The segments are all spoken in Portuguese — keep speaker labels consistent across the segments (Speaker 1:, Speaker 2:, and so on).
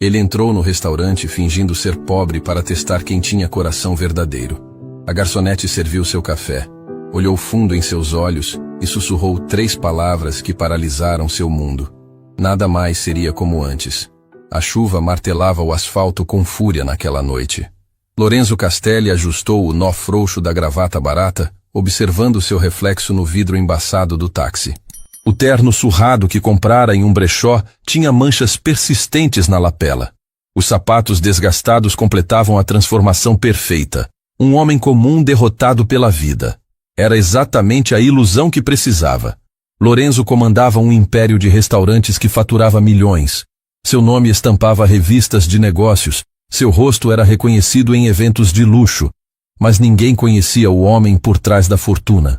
Speaker 1: Ele entrou no restaurante fingindo ser pobre para testar quem tinha coração verdadeiro. A garçonete serviu seu café, olhou fundo em seus olhos e sussurrou 3 palavras que paralisaram seu mundo. Nada mais seria como antes. A chuva martelava o asfalto com fúria naquela noite. Lorenzo Castelli ajustou o nó frouxo da gravata barata, observando seu reflexo no vidro embaçado do táxi. O terno surrado que comprara em um brechó tinha manchas persistentes na lapela. Os sapatos desgastados completavam a transformação perfeita. Um homem comum derrotado pela vida. Era exatamente a ilusão que precisava. Lorenzo comandava um império de restaurantes que faturava milhões. Seu nome estampava revistas de negócios. Seu rosto era reconhecido em eventos de luxo. Mas ninguém conhecia o homem por trás da fortuna.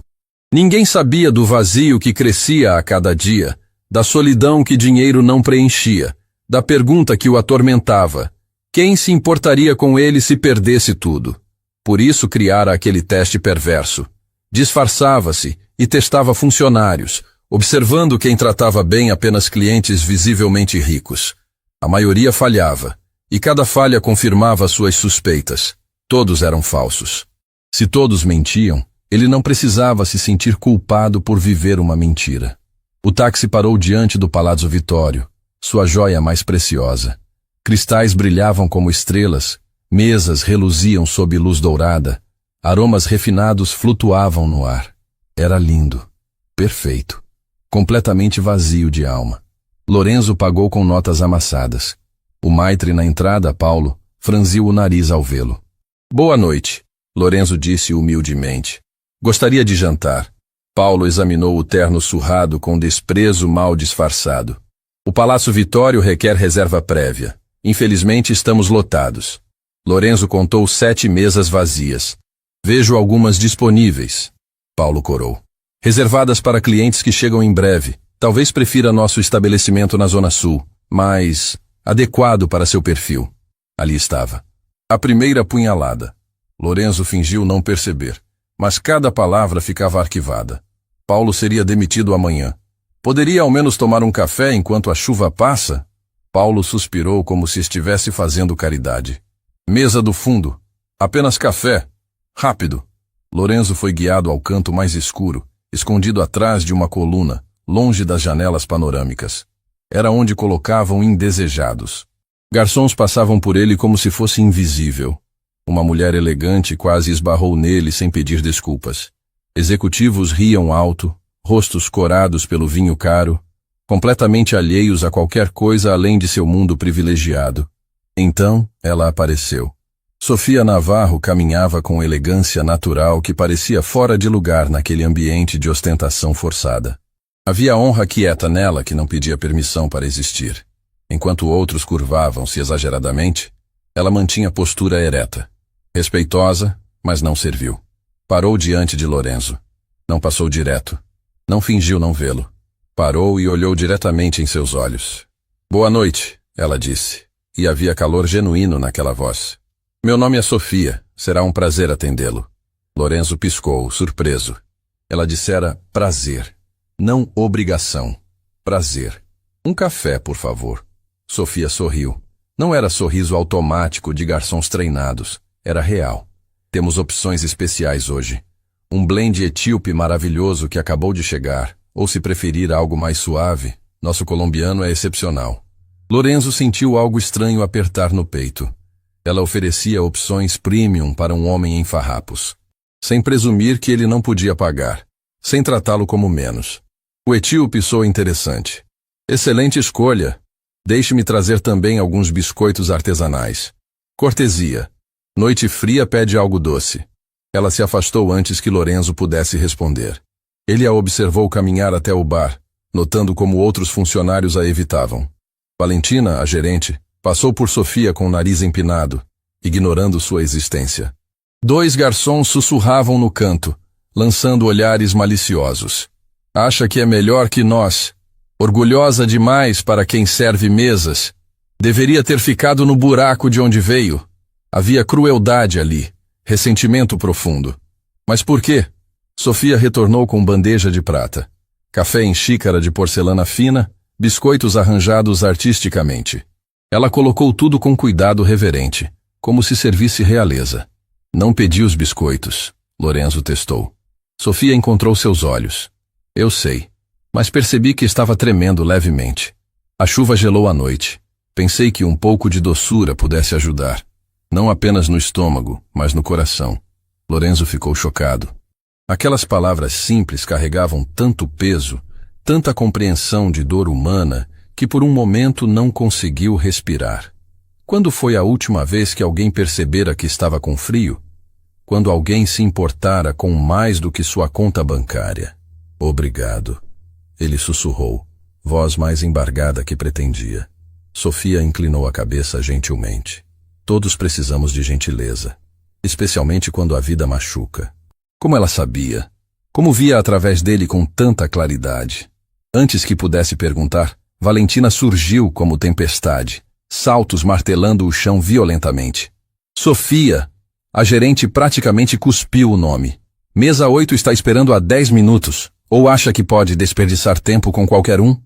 Speaker 1: Ninguém sabia do vazio que crescia a cada dia, da solidão que dinheiro não preenchia, da pergunta que o atormentava. Quem se importaria com ele se perdesse tudo? Por isso criara aquele teste perverso. Disfarçava-se e testava funcionários, observando quem tratava bem apenas clientes visivelmente ricos. A maioria falhava, e cada falha confirmava suas suspeitas. Todos eram falsos. Se todos mentiam, ele não precisava se sentir culpado por viver uma mentira. O táxi parou diante do Palazzo Vittorio, sua joia mais preciosa. Cristais brilhavam como estrelas, mesas reluziam sob luz dourada, aromas refinados flutuavam no ar. Era lindo, perfeito, completamente vazio de alma. Lorenzo pagou com notas amassadas. O maitre na entrada, Paulo, franziu o nariz ao vê-lo. Boa noite, Lorenzo disse humildemente. Gostaria de jantar. Paulo examinou o terno surrado com desprezo mal disfarçado. O Palácio Vittorio requer reserva prévia. Infelizmente estamos lotados. Lorenzo contou 7 mesas vazias. Vejo algumas disponíveis. Paulo corou. Reservadas para clientes que chegam em breve. Talvez prefira nosso estabelecimento na Zona Sul, mas adequado para seu perfil. Ali estava. A primeira punhalada. Lorenzo fingiu não perceber. Mas cada palavra ficava arquivada. Paulo seria demitido amanhã. Poderia ao menos tomar um café enquanto a chuva passa? Paulo suspirou como se estivesse fazendo caridade. Mesa do fundo. Apenas café. Rápido. Lorenzo foi guiado ao canto mais escuro, escondido atrás de uma coluna, longe das janelas panorâmicas. Era onde colocavam indesejados. Garçons passavam por ele como se fosse invisível. Uma mulher elegante quase esbarrou nele sem pedir desculpas. Executivos riam alto, rostos corados pelo vinho caro, completamente alheios a qualquer coisa além de seu mundo privilegiado. Então, ela apareceu. Sofia Navarro caminhava com elegância natural que parecia fora de lugar naquele ambiente de ostentação forçada. Havia honra quieta nela que não pedia permissão para existir. Enquanto outros curvavam-se exageradamente, ela mantinha postura ereta. Respeitosa, mas não serviu. Parou diante de Lorenzo. Não passou direto. Não fingiu não vê-lo. Parou e olhou diretamente em seus olhos. Boa noite, ela disse, e havia calor genuíno naquela voz. Meu nome é Sofia, será um prazer atendê-lo. Lorenzo piscou, surpreso. Ela dissera prazer, não obrigação. Prazer. Um café, por favor. Sofia sorriu. Não era sorriso automático de garçons treinados. Era real. Temos opções especiais hoje. Um blend etíope maravilhoso que acabou de chegar, ou se preferir algo mais suave, nosso colombiano é excepcional. Lorenzo sentiu algo estranho apertar no peito. Ela oferecia opções premium para um homem em farrapos. Sem presumir que ele não podia pagar. Sem tratá-lo como menos. O etíope soa interessante. Excelente escolha. Deixe-me trazer também alguns biscoitos artesanais. Cortesia. Noite fria pede algo doce. Ela se afastou antes que Lorenzo pudesse responder. Ele a observou caminhar até o bar, notando como outros funcionários a evitavam. Valentina, a gerente, passou por Sofia com o nariz empinado, ignorando sua existência. 2 garçons sussurravam no canto, lançando olhares maliciosos. Acha que é melhor que nós? Orgulhosa demais para quem serve mesas. Deveria ter ficado no buraco de onde veio. Havia crueldade ali, ressentimento profundo. Mas por quê? Sofia retornou com bandeja de prata. Café em xícara de porcelana fina, biscoitos arranjados artisticamente. Ela colocou tudo com cuidado reverente, como se servisse realeza. Não pedi os biscoitos, Lorenzo testou. Sofia encontrou seus olhos. Eu sei, mas percebi que estava tremendo levemente. A chuva gelou a noite. Pensei que um pouco de doçura pudesse ajudar. Não apenas no estômago, mas no coração. Lorenzo ficou chocado. Aquelas palavras simples carregavam tanto peso, tanta compreensão de dor humana, que por um momento não conseguiu respirar. Quando foi a última vez que alguém percebera que estava com frio? Quando alguém se importara com mais do que sua conta bancária. Obrigado. Ele sussurrou, voz mais embargada que pretendia. Sofia inclinou a cabeça gentilmente. Todos precisamos de gentileza, especialmente quando a vida machuca. Como ela sabia? Como via através dele com tanta claridade? Antes que pudesse perguntar, Valentina surgiu como tempestade, saltos martelando o chão violentamente. Sofia! A gerente praticamente cuspiu o nome. Mesa 8 está esperando há 10 minutos. Ou acha que pode desperdiçar tempo com qualquer um?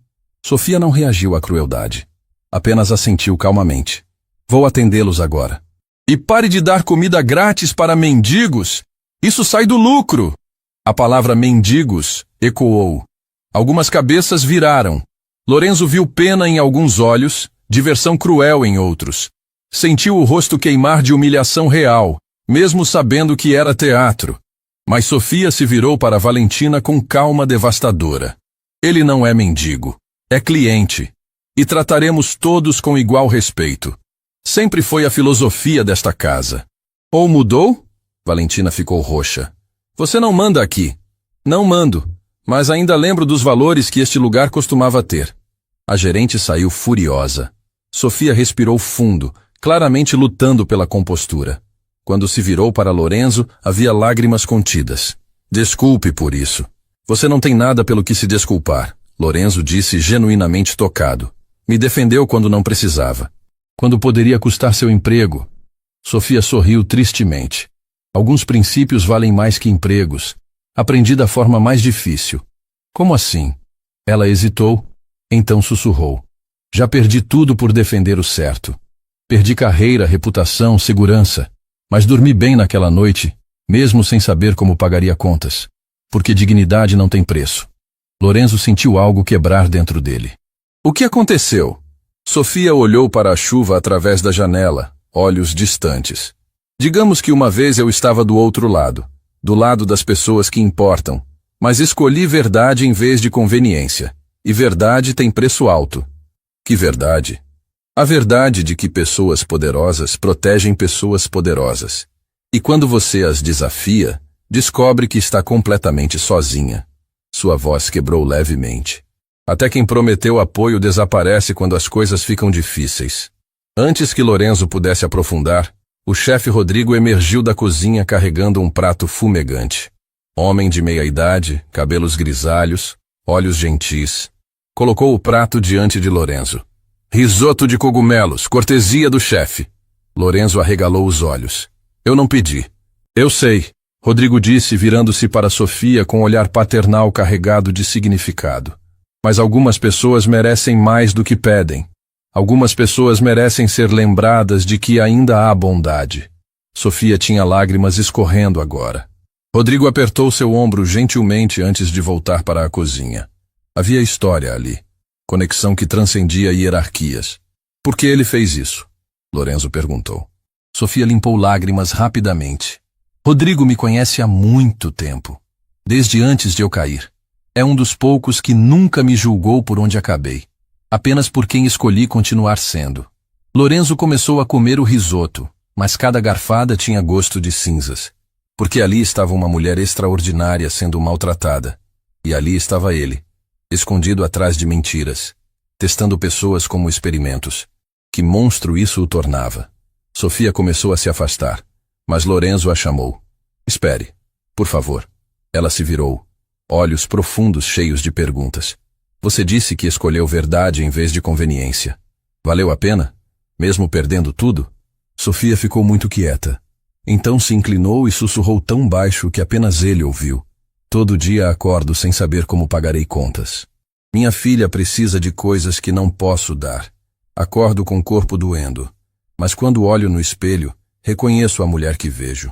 Speaker 1: Sofia não reagiu à crueldade. Apenas assentiu calmamente. Vou atendê-los agora. E pare de dar comida grátis para mendigos! Isso sai do lucro! A palavra mendigos ecoou. Algumas cabeças viraram. Lorenzo viu pena em alguns olhos, diversão cruel em outros. Sentiu o rosto queimar de humilhação real, mesmo sabendo que era teatro. Mas Sofia se virou para Valentina com calma devastadora. Ele não é mendigo, é cliente. E trataremos todos com igual respeito. Sempre foi a filosofia desta casa. Ou mudou? Valentina ficou roxa. Você não manda aqui. Não mando, mas ainda lembro dos valores que este lugar costumava ter. A gerente saiu furiosa. Sofia respirou fundo, claramente lutando pela compostura. Quando se virou para Lorenzo, havia lágrimas contidas. Desculpe por isso. Você não tem nada pelo que se desculpar, Lorenzo disse genuinamente tocado. Me defendeu quando não precisava. Quando poderia custar seu emprego. Sofia sorriu tristemente. Alguns princípios valem mais que empregos. Aprendi da forma mais difícil. Como assim? Ela hesitou, então sussurrou. Já perdi tudo por defender o certo. Perdi carreira, reputação, segurança. Mas dormi bem naquela noite, mesmo sem saber como pagaria contas. Porque dignidade não tem preço. Lorenzo sentiu algo quebrar dentro dele. O que aconteceu? Sofia olhou para a chuva através da janela, olhos distantes. Digamos que uma vez eu estava do outro lado, do lado das pessoas que importam, mas escolhi verdade em vez de conveniência. E verdade tem preço alto. Que verdade? A verdade de que pessoas poderosas protegem pessoas poderosas. E quando você as desafia, descobre que está completamente sozinha. Sua voz quebrou levemente. Até quem prometeu apoio desaparece quando as coisas ficam difíceis. Antes que Lorenzo pudesse aprofundar, o chefe Rodrigo emergiu da cozinha carregando um prato fumegante. Homem de meia-idade, cabelos grisalhos, olhos gentis. Colocou o prato diante de Lorenzo. Risoto de cogumelos, cortesia do chefe. Lorenzo arregalou os olhos. Eu não pedi. Eu sei, Rodrigo disse virando-se para Sofia com um olhar paternal carregado de significado. Mas algumas pessoas merecem mais do que pedem. Algumas pessoas merecem ser lembradas de que ainda há bondade. Sofia tinha lágrimas escorrendo agora. Rodrigo apertou seu ombro gentilmente antes de voltar para a cozinha. Havia história ali. Conexão que transcendia hierarquias. Por que ele fez isso? Lorenzo perguntou. Sofia limpou lágrimas rapidamente. Rodrigo me conhece há muito tempo. Desde antes de eu cair. É um dos poucos que nunca me julgou por onde acabei. Apenas por quem escolhi continuar sendo. Lorenzo começou a comer o risoto, mas cada garfada tinha gosto de cinzas. Porque ali estava uma mulher extraordinária sendo maltratada. E ali estava ele, escondido atrás de mentiras, testando pessoas como experimentos. Que monstro isso o tornava. Sofia começou a se afastar, mas Lorenzo a chamou. Espere, por favor. Ela se virou, olhos profundos cheios de perguntas. Você disse que escolheu verdade em vez de conveniência. Valeu a pena? Mesmo perdendo tudo? Sofia ficou muito quieta. Então se inclinou e sussurrou tão baixo que apenas ele ouviu. Todo dia acordo sem saber como pagarei contas. Minha filha precisa de coisas que não posso dar. Acordo com o corpo doendo, mas quando olho no espelho, reconheço a mulher que vejo.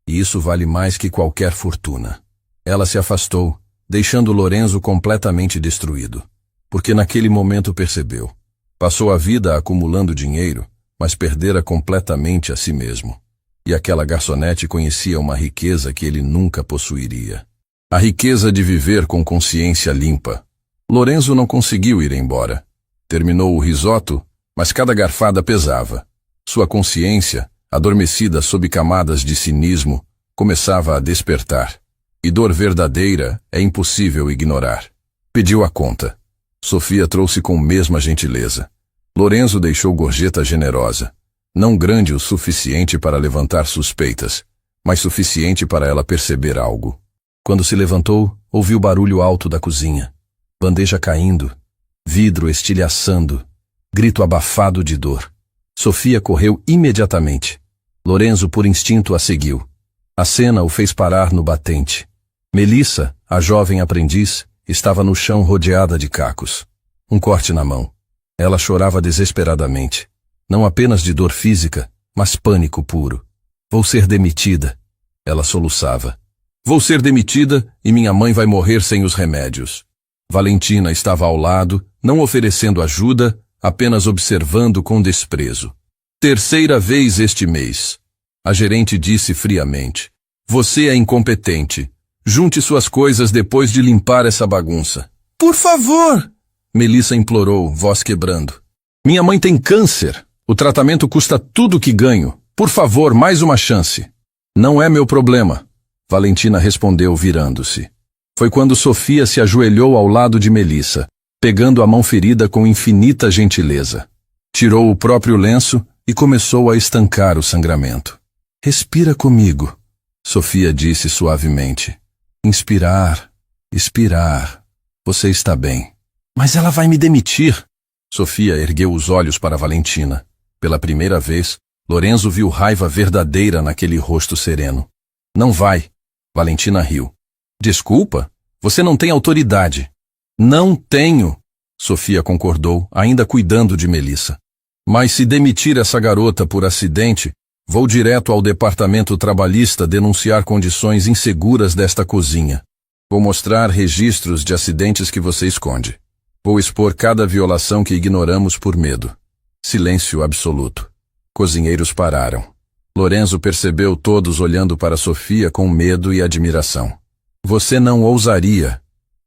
Speaker 1: E isso vale mais que qualquer fortuna. Ela se afastou, deixando Lorenzo completamente destruído. Porque naquele momento percebeu. Passou a vida acumulando dinheiro, mas perdera completamente a si mesmo. E aquela garçonete conhecia uma riqueza que ele nunca possuiria. A riqueza de viver com consciência limpa. Lorenzo não conseguiu ir embora. Terminou o risoto, mas cada garfada pesava. Sua consciência, adormecida sob camadas de cinismo, começava a despertar. E dor verdadeira é impossível ignorar. Pediu a conta. Sofia trouxe com mesma gentileza. Lorenzo deixou gorjeta generosa. Não grande o suficiente para levantar suspeitas, mas suficiente para ela perceber algo. Quando se levantou, ouviu barulho alto da cozinha. Bandeja caindo, vidro estilhaçando, grito abafado de dor. Sofia correu imediatamente. Lorenzo, por instinto, a seguiu. A cena o fez parar no batente. Melissa, a jovem aprendiz, estava no chão rodeada de cacos. Um corte na mão. Ela chorava desesperadamente. Não apenas de dor física, mas pânico puro. Vou ser demitida. Ela soluçava. Vou ser demitida e minha mãe vai morrer sem os remédios. Valentina estava ao lado, não oferecendo ajuda, apenas observando com desprezo. Terceira vez este mês. A gerente disse friamente. Você é incompetente. Junte suas coisas depois de limpar essa bagunça. Por favor! Melissa implorou, voz quebrando. Minha mãe tem câncer. O tratamento custa tudo o que ganho. Por favor, mais uma chance. Não é meu problema. Valentina respondeu, virando-se. Foi quando Sofia se ajoelhou ao lado de Melissa, pegando a mão ferida com infinita gentileza. Tirou o próprio lenço e começou a estancar o sangramento. Respira comigo, Sofia disse suavemente. Inspirar, expirar. Você está bem. Mas ela vai me demitir. Sofia ergueu os olhos para Valentina. Pela primeira vez, Lorenzo viu raiva verdadeira naquele rosto sereno. Não vai. Valentina riu. Desculpa, você não tem autoridade. Não tenho, Sofia concordou, ainda cuidando de Melissa. Mas se demitir essa garota por acidente, vou direto ao departamento trabalhista denunciar condições inseguras desta cozinha. Vou mostrar registros de acidentes que você esconde. Vou expor cada violação que ignoramos por medo. Silêncio absoluto. Cozinheiros pararam. Lorenzo percebeu todos olhando para Sofia com medo e admiração. Você não ousaria,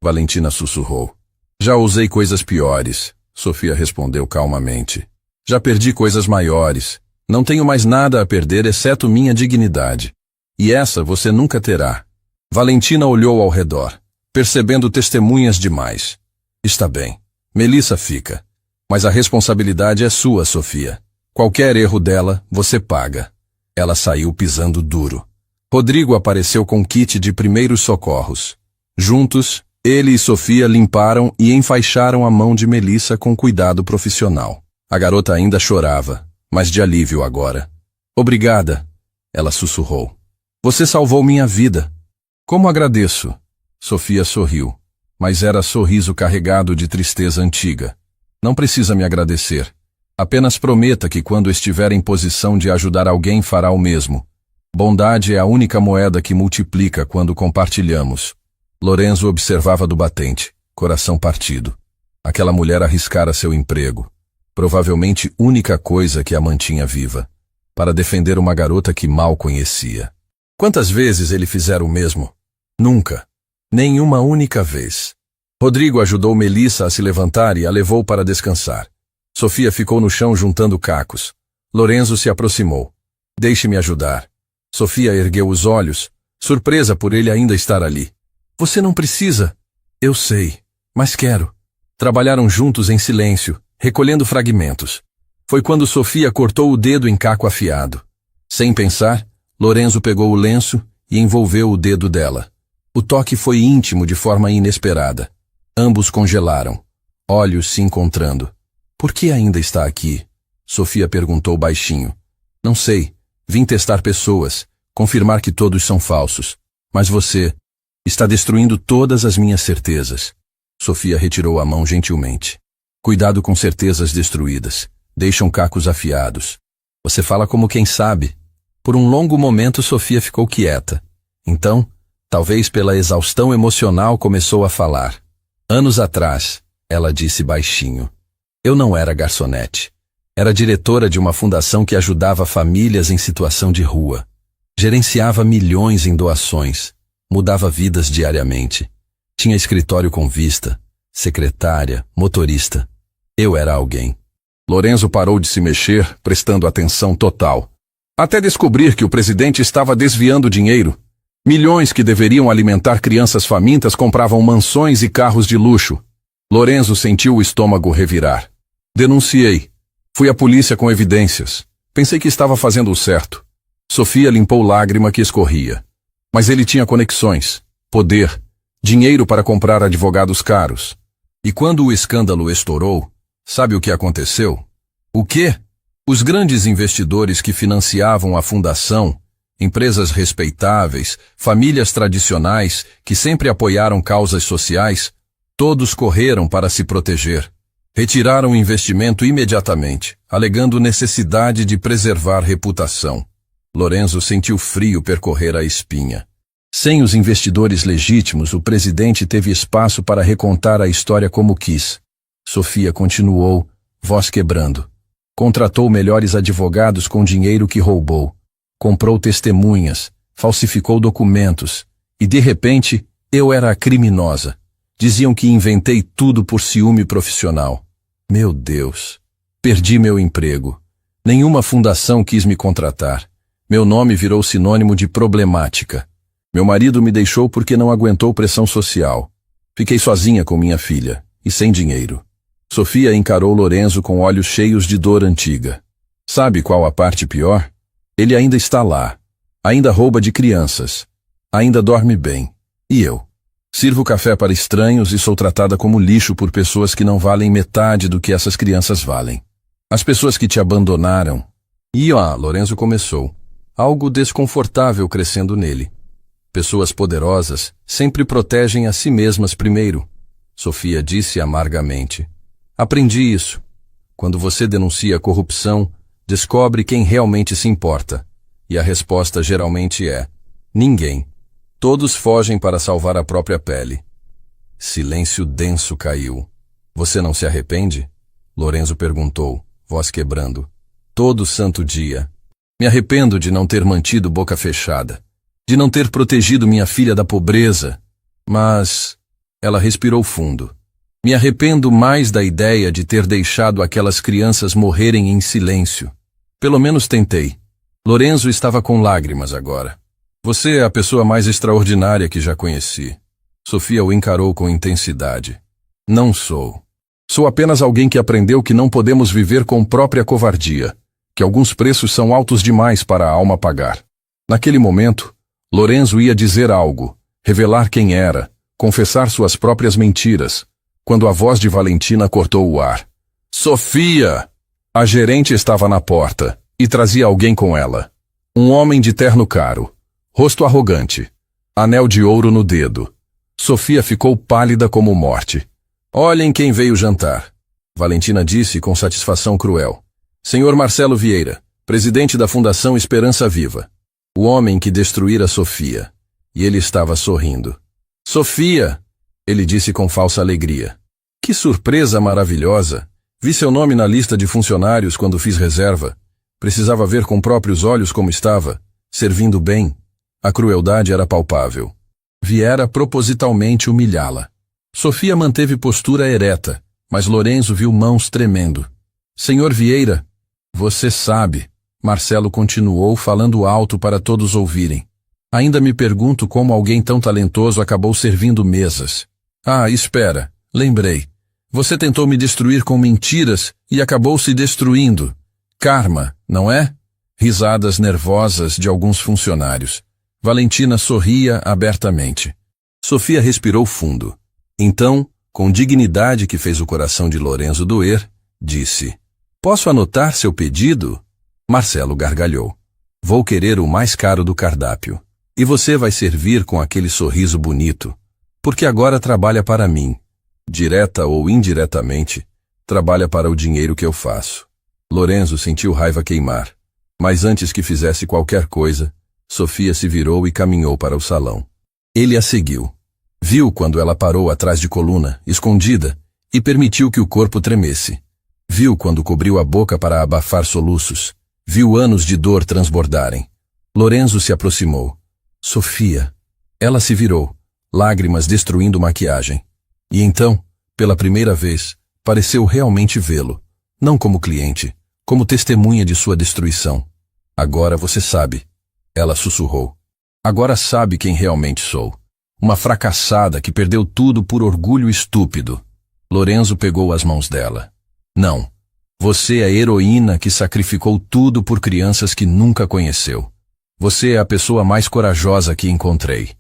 Speaker 1: Valentina sussurrou. Já ousei coisas piores, Sofia respondeu calmamente. Já perdi coisas maiores. Não tenho mais nada a perder exceto minha dignidade. E essa você nunca terá. Valentina olhou ao redor, percebendo testemunhas demais. Está bem. Melissa fica. Mas a responsabilidade é sua, Sofia. Qualquer erro dela, você paga. Ela saiu pisando duro. Rodrigo apareceu com kit de primeiros socorros. Juntos, ele e Sofia limparam e enfaixaram a mão de Melissa com cuidado profissional. A garota ainda chorava, mas de alívio agora. Obrigada, ela sussurrou. Você salvou minha vida. Como agradeço? Sofia sorriu, mas era sorriso carregado de tristeza antiga. Não precisa me agradecer. Apenas prometa que quando estiver em posição de ajudar alguém fará o mesmo. Bondade é a única moeda que multiplica quando compartilhamos. Lorenzo observava do batente, coração partido. Aquela mulher arriscara seu emprego, provavelmente única coisa que a mantinha viva, para defender uma garota que mal conhecia. Quantas vezes ele fizera o mesmo? Nunca. Nenhuma única vez. Rodrigo ajudou Melissa a se levantar e a levou para descansar. Sofia ficou no chão juntando cacos. Lorenzo se aproximou. Deixe-me ajudar. Sofia ergueu os olhos, surpresa por ele ainda estar ali. Você não precisa. Eu sei, mas quero. Trabalharam juntos em silêncio, recolhendo fragmentos. Foi quando Sofia cortou o dedo em caco afiado. Sem pensar, Lorenzo pegou o lenço e envolveu o dedo dela. O toque foi íntimo de forma inesperada. Ambos congelaram, olhos se encontrando. Por que ainda está aqui? Sofia perguntou baixinho. Não sei. Vim testar pessoas, confirmar que todos são falsos. Mas você está destruindo todas as minhas certezas. Sofia retirou a mão gentilmente. Cuidado com certezas destruídas. deixam cacos afiados. Você fala como quem sabe. Por um longo momento Sofia ficou quieta. Então, talvez pela exaustão emocional, começou a falar. Anos atrás, ela disse baixinho. Eu não era garçonete. Era diretora de uma fundação que ajudava famílias em situação de rua. Gerenciava milhões em doações. Mudava vidas diariamente. Tinha escritório com vista, secretária, motorista. Eu era alguém.
Speaker 2: Lorenzo parou de se mexer, prestando atenção total. Até descobrir que o presidente estava desviando dinheiro. Milhões que deveriam alimentar crianças famintas compravam mansões e carros de luxo. Lorenzo sentiu o estômago revirar. Denunciei. Fui à polícia com evidências. Pensei que estava fazendo o certo. Sofia limpou lágrima que escorria. Mas ele tinha conexões, poder, dinheiro para comprar advogados caros. E quando o escândalo estourou, sabe o que aconteceu? O quê? Os grandes investidores que financiavam a fundação, empresas respeitáveis, famílias tradicionais que sempre apoiaram causas sociais, todos correram para se proteger. Retiraram o investimento imediatamente, alegando necessidade de preservar reputação. Lorenzo sentiu frio percorrer a espinha. Sem os investidores legítimos, o presidente teve espaço para recontar a história como quis. Sofia continuou, voz quebrando. Contratou melhores advogados com dinheiro que roubou. Comprou testemunhas, falsificou documentos. E, de repente, eu era a criminosa. Diziam que inventei tudo por ciúme profissional. Meu Deus! Perdi meu emprego. Nenhuma fundação quis me contratar. Meu nome virou sinônimo de problemática. Meu marido me deixou porque não aguentou pressão social. Fiquei sozinha com minha filha, e sem dinheiro. Sofia encarou Lorenzo com olhos cheios de dor antiga. Sabe qual a parte pior? Ele ainda está lá. Ainda rouba de crianças. Ainda dorme bem. E eu? Sirvo café para estranhos e sou tratada como lixo por pessoas que não valem metade do que essas crianças valem. As pessoas que te abandonaram. Lorenzo começou. Algo desconfortável crescendo nele. Pessoas poderosas sempre protegem a si mesmas primeiro. Sofia disse amargamente. Aprendi isso. Quando você denuncia a corrupção, descobre quem realmente se importa. E a resposta geralmente é: ninguém. Todos fogem para salvar a própria pele. Silêncio denso caiu. Você não se arrepende? Lorenzo perguntou, voz quebrando. Todo santo dia. Me arrependo de não ter mantido boca fechada. De não ter protegido minha filha da pobreza. Mas... Ela respirou fundo. Me arrependo mais da ideia de ter deixado aquelas crianças morrerem em silêncio. Pelo menos tentei. Lorenzo estava com lágrimas agora. Você é a pessoa mais extraordinária que já conheci. Sofia o encarou com intensidade. Não sou. Sou apenas alguém que aprendeu que não podemos viver com própria covardia, que alguns preços são altos demais para a alma pagar. Naquele momento, Lorenzo ia dizer algo, revelar quem era, confessar suas próprias mentiras, quando a voz de Valentina cortou o ar. Sofia! A gerente estava na porta, e trazia alguém com ela. Um homem de terno caro, rosto arrogante, anel de ouro no dedo. Sofia ficou pálida como morte. Olhem quem veio jantar. Valentina disse com satisfação cruel. Senhor Marcelo Vieira, presidente da Fundação Esperança Viva. O homem que destruíra Sofia. E ele estava sorrindo. Sofia! Ele disse com falsa alegria. Que surpresa maravilhosa! Vi seu nome na lista de funcionários quando fiz reserva. Precisava ver com próprios olhos como estava, servindo bem. A crueldade era palpável. Viera propositalmente humilhá-la. Sofia manteve postura ereta, mas Lorenzo viu mãos tremendo. Senhor Vieira, você sabe, Marcelo continuou falando alto para todos ouvirem. Ainda me pergunto como alguém tão talentoso acabou servindo mesas. Ah, espera, lembrei. Você tentou me destruir com mentiras e acabou se destruindo. Karma, não é? Risadas nervosas de alguns funcionários. Valentina sorria abertamente. Sofia respirou fundo. Então, com dignidade que fez o coração de Lorenzo doer, disse: Posso anotar seu pedido? Marcelo gargalhou. Vou querer o mais caro do cardápio. E você vai servir com aquele sorriso bonito. Porque agora trabalha para mim. Direta ou indiretamente, trabalha para o dinheiro que eu faço.
Speaker 1: Lorenzo sentiu raiva queimar. Mas antes que fizesse qualquer coisa, Sofia se virou e caminhou para o salão. Ele a seguiu. Viu quando ela parou atrás de coluna, escondida, e permitiu que o corpo tremesse. Viu quando cobriu a boca para abafar soluços. Viu anos de dor transbordarem. Lorenzo se aproximou. Sofia. Ela se virou, lágrimas destruindo maquiagem. E então, pela primeira vez, pareceu realmente vê-lo. Não como cliente, como testemunha de sua destruição. Agora você sabe. Ela sussurrou. Agora sabe quem realmente sou. Uma fracassada que perdeu tudo por orgulho estúpido. Lorenzo pegou as mãos dela. Não. Você é a heroína que sacrificou tudo por crianças que nunca conheceu. Você é a pessoa mais corajosa que encontrei.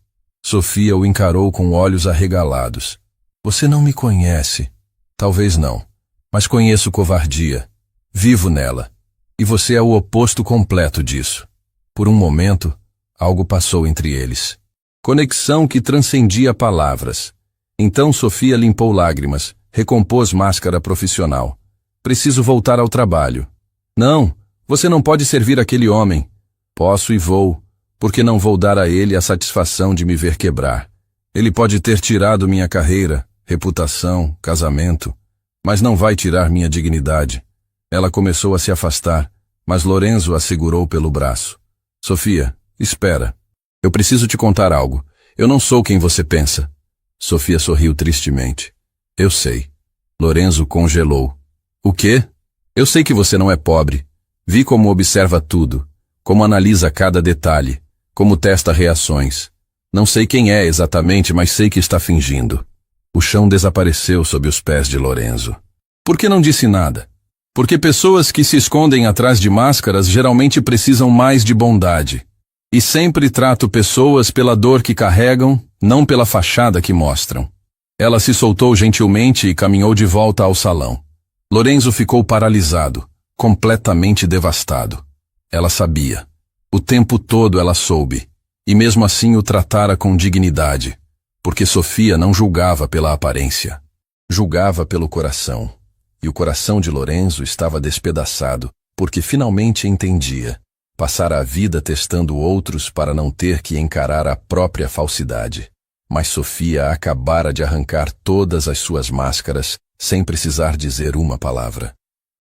Speaker 1: Sofia o encarou com olhos arregalados. Você não me conhece. Talvez não. Mas conheço covardia. Vivo nela. E você é o oposto completo disso. Por um momento, algo passou entre eles. Conexão que transcendia palavras. Então Sofia limpou lágrimas, recompôs máscara profissional. Preciso voltar ao trabalho. Não, você não pode servir aquele homem. Posso e vou, porque não vou dar a ele a satisfação de me ver quebrar. Ele pode ter tirado minha carreira, reputação, casamento, mas não vai tirar minha dignidade. Ela começou a se afastar, mas Lorenzo a segurou pelo braço. Sofia, espera. Eu preciso te contar algo. Eu não sou quem você pensa. Sofia sorriu tristemente. Eu sei. Lorenzo congelou. O quê? Eu sei que você não é pobre. Vi como observa tudo, como analisa cada detalhe, como testa reações. Não sei quem é exatamente, mas sei que está fingindo. O chão desapareceu sob os pés de Lorenzo. Por que não disse nada? Porque pessoas que se escondem atrás de máscaras geralmente precisam mais de bondade. E sempre trato pessoas pela dor que carregam, não pela fachada que mostram. Ela se soltou gentilmente e caminhou de volta ao salão. Lorenzo ficou paralisado, completamente devastado. Ela sabia. O tempo todo ela soube. E mesmo assim o tratara com dignidade. Porque Sofia não julgava pela aparência. Julgava pelo coração. E o coração de Lorenzo estava despedaçado, porque finalmente entendia. Passara a vida testando outros para não ter que encarar a própria falsidade. Mas Sofia acabara de arrancar todas as suas máscaras, sem precisar dizer uma palavra.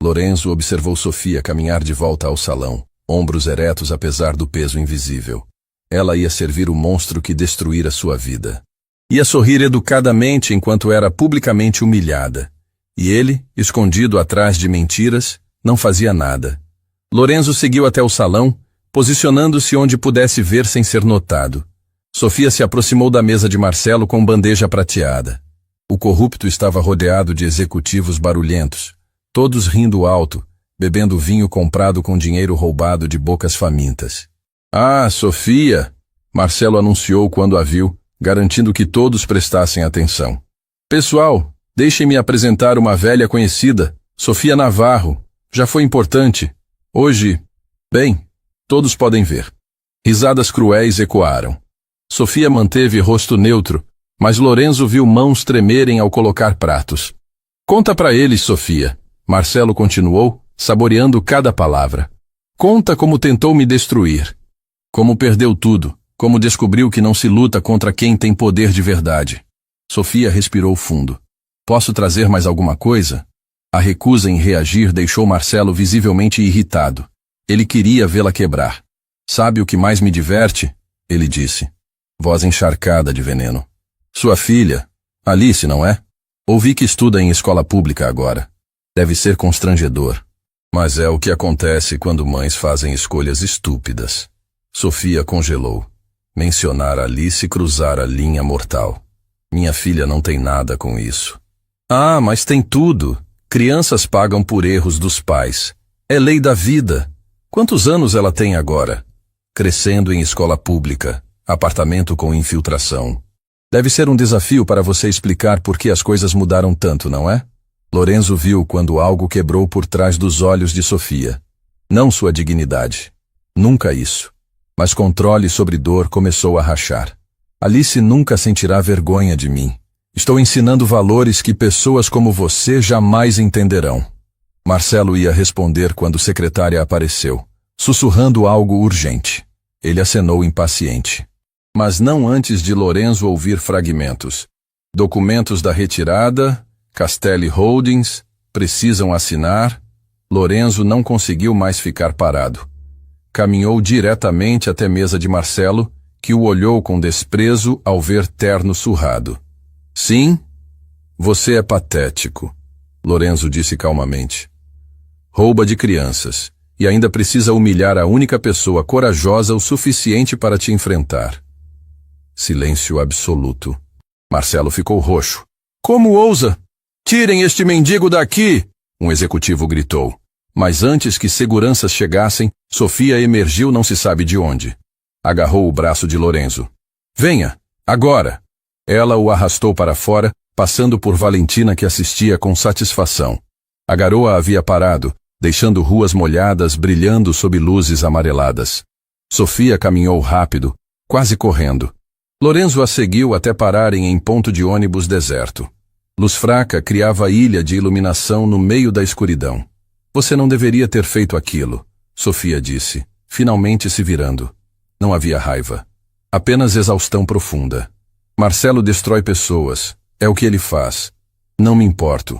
Speaker 1: Lorenzo observou Sofia caminhar de volta ao salão, ombros eretos apesar do peso invisível. Ela ia servir o monstro que destruíra sua vida. Ia sorrir educadamente enquanto era publicamente humilhada. E ele, escondido atrás de mentiras, não fazia nada. Lorenzo seguiu até o salão, posicionando-se onde pudesse ver sem ser notado. Sofia se aproximou da mesa de Marcelo com bandeja prateada. O corrupto estava rodeado de executivos barulhentos, todos rindo alto, bebendo vinho comprado com dinheiro roubado de bocas famintas. Ah, Sofia! Marcelo anunciou quando a viu, garantindo que todos prestassem atenção. Pessoal, deixem-me apresentar uma velha conhecida, Sofia Navarro. Já foi importante. Hoje... Bem, todos podem ver. Risadas cruéis ecoaram. Sofia manteve rosto neutro, mas Lorenzo viu mãos tremerem ao colocar pratos. Conta pra eles, Sofia. Marcelo continuou, saboreando cada palavra. Conta como tentou me destruir. Como perdeu tudo. Como descobriu que não se luta contra quem tem poder de verdade. Sofia respirou fundo. Posso trazer mais alguma coisa? A recusa em reagir deixou Marcelo visivelmente irritado. Ele queria vê-la quebrar. Sabe o que mais me diverte? Ele disse. Voz encharcada de veneno. Sua filha, Alice, não é? Ouvi que estuda em escola pública agora. Deve ser constrangedor. Mas é o que acontece quando mães fazem escolhas estúpidas. Sofia congelou. Mencionar Alice cruzara a linha mortal. Minha filha não tem nada com isso. Ah, mas tem tudo. Crianças pagam por erros dos pais. É lei da vida. Quantos anos ela tem agora? Crescendo em escola pública. Apartamento com infiltração. Deve ser um desafio para você explicar por que as coisas mudaram tanto, não é? Lorenzo viu quando algo quebrou por trás dos olhos de Sofia. Não sua dignidade. Nunca isso. Mas controle sobre dor começou a rachar. Alice nunca sentirá vergonha de mim. Estou ensinando valores que pessoas como você jamais entenderão.
Speaker 2: Marcelo ia responder quando a secretária apareceu, sussurrando algo urgente. Ele acenou impaciente. Mas não antes de Lorenzo ouvir fragmentos. Documentos da retirada, Castelli Holdings, precisam assinar. Lorenzo não conseguiu mais ficar parado. Caminhou diretamente até a mesa de Marcelo, que o olhou com desprezo ao ver terno surrado. Sim, você é patético, Lorenzo disse calmamente. Rouba de crianças, e ainda precisa humilhar a única pessoa corajosa o suficiente para te enfrentar. Silêncio absoluto. Marcelo ficou roxo. Como ousa? Tirem este mendigo daqui! Um executivo gritou. Mas antes que seguranças chegassem, Sofia emergiu não se sabe de onde. Agarrou o braço de Lorenzo. Venha, agora! Ela o arrastou para fora, passando por Valentina que assistia com satisfação. A garoa havia parado, deixando ruas molhadas brilhando sob luzes amareladas. Sofia caminhou rápido, quase correndo. Lorenzo a seguiu até pararem em ponto de ônibus deserto. Luz fraca criava ilha de iluminação no meio da escuridão. Você não deveria ter feito aquilo, Sofia disse, finalmente se virando. Não havia raiva. Apenas exaustão profunda. Marcelo destrói pessoas. É o que ele faz. Não me importo.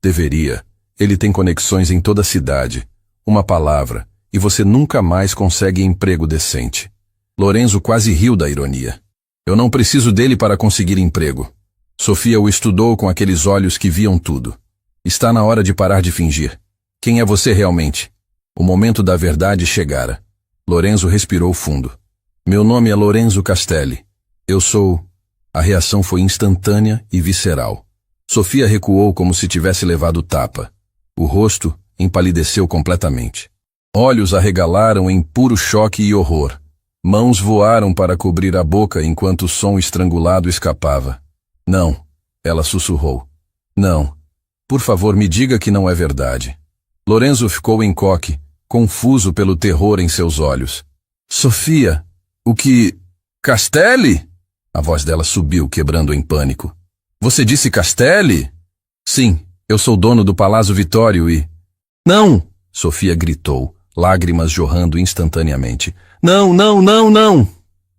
Speaker 2: Deveria. Ele tem conexões em toda a cidade. Uma palavra, e você nunca mais consegue emprego decente. Lorenzo quase riu da ironia. Eu não preciso dele para conseguir emprego. Sofia o estudou com aqueles olhos que viam tudo. Está na hora de parar de fingir. Quem é você realmente? O momento da verdade chegara. Lorenzo respirou fundo. Meu nome é Lorenzo Castelli. Eu sou... A reação foi instantânea e visceral. Sofia recuou como se tivesse levado tapa. O rosto empalideceu completamente. Olhos arregalaram em puro choque e horror. Mãos voaram para cobrir a boca enquanto o som estrangulado escapava. Não, ela sussurrou. Não. Por favor, me diga que não é verdade. Lorenzo ficou em coque, confuso pelo terror em seus olhos. Sofia, o que... Castelli? A voz dela subiu, quebrando em pânico. Você disse Castelli? Sim, eu sou dono do Palazzo Vittorio e... Não! Sofia gritou, lágrimas jorrando instantaneamente. Não, não, não, não!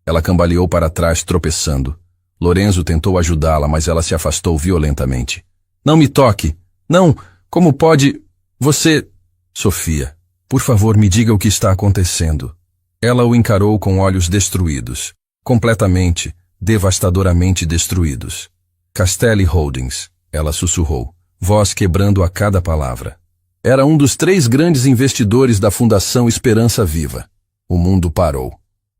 Speaker 2: Ela cambaleou para trás, tropeçando. Lorenzo tentou ajudá-la, mas ela se afastou violentamente. Não me toque! Não! Como pode... Você... Sofia, por favor, me diga o que está acontecendo. Ela o encarou com olhos destruídos. Completamente, devastadoramente destruídos. Castelli Holdings, ela sussurrou, voz quebrando a cada palavra. Era um dos 3 grandes investidores da Fundação Esperança Viva. O mundo parou.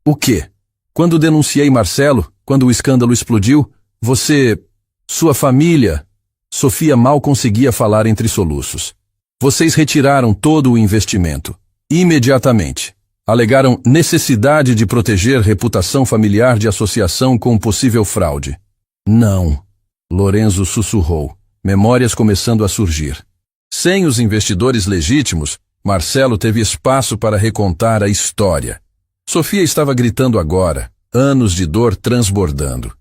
Speaker 2: O quê? Quando denunciei Marcelo, quando o escândalo explodiu, você... Sua família... Sofia mal conseguia falar entre soluços. Vocês retiraram todo o investimento. Imediatamente. Alegaram necessidade de proteger reputação familiar de associação com possível fraude. Não. Lorenzo sussurrou, memórias começando a surgir. Sem os investidores legítimos, Marcelo teve espaço para recontar a história. Sofia estava gritando agora, anos de dor transbordando.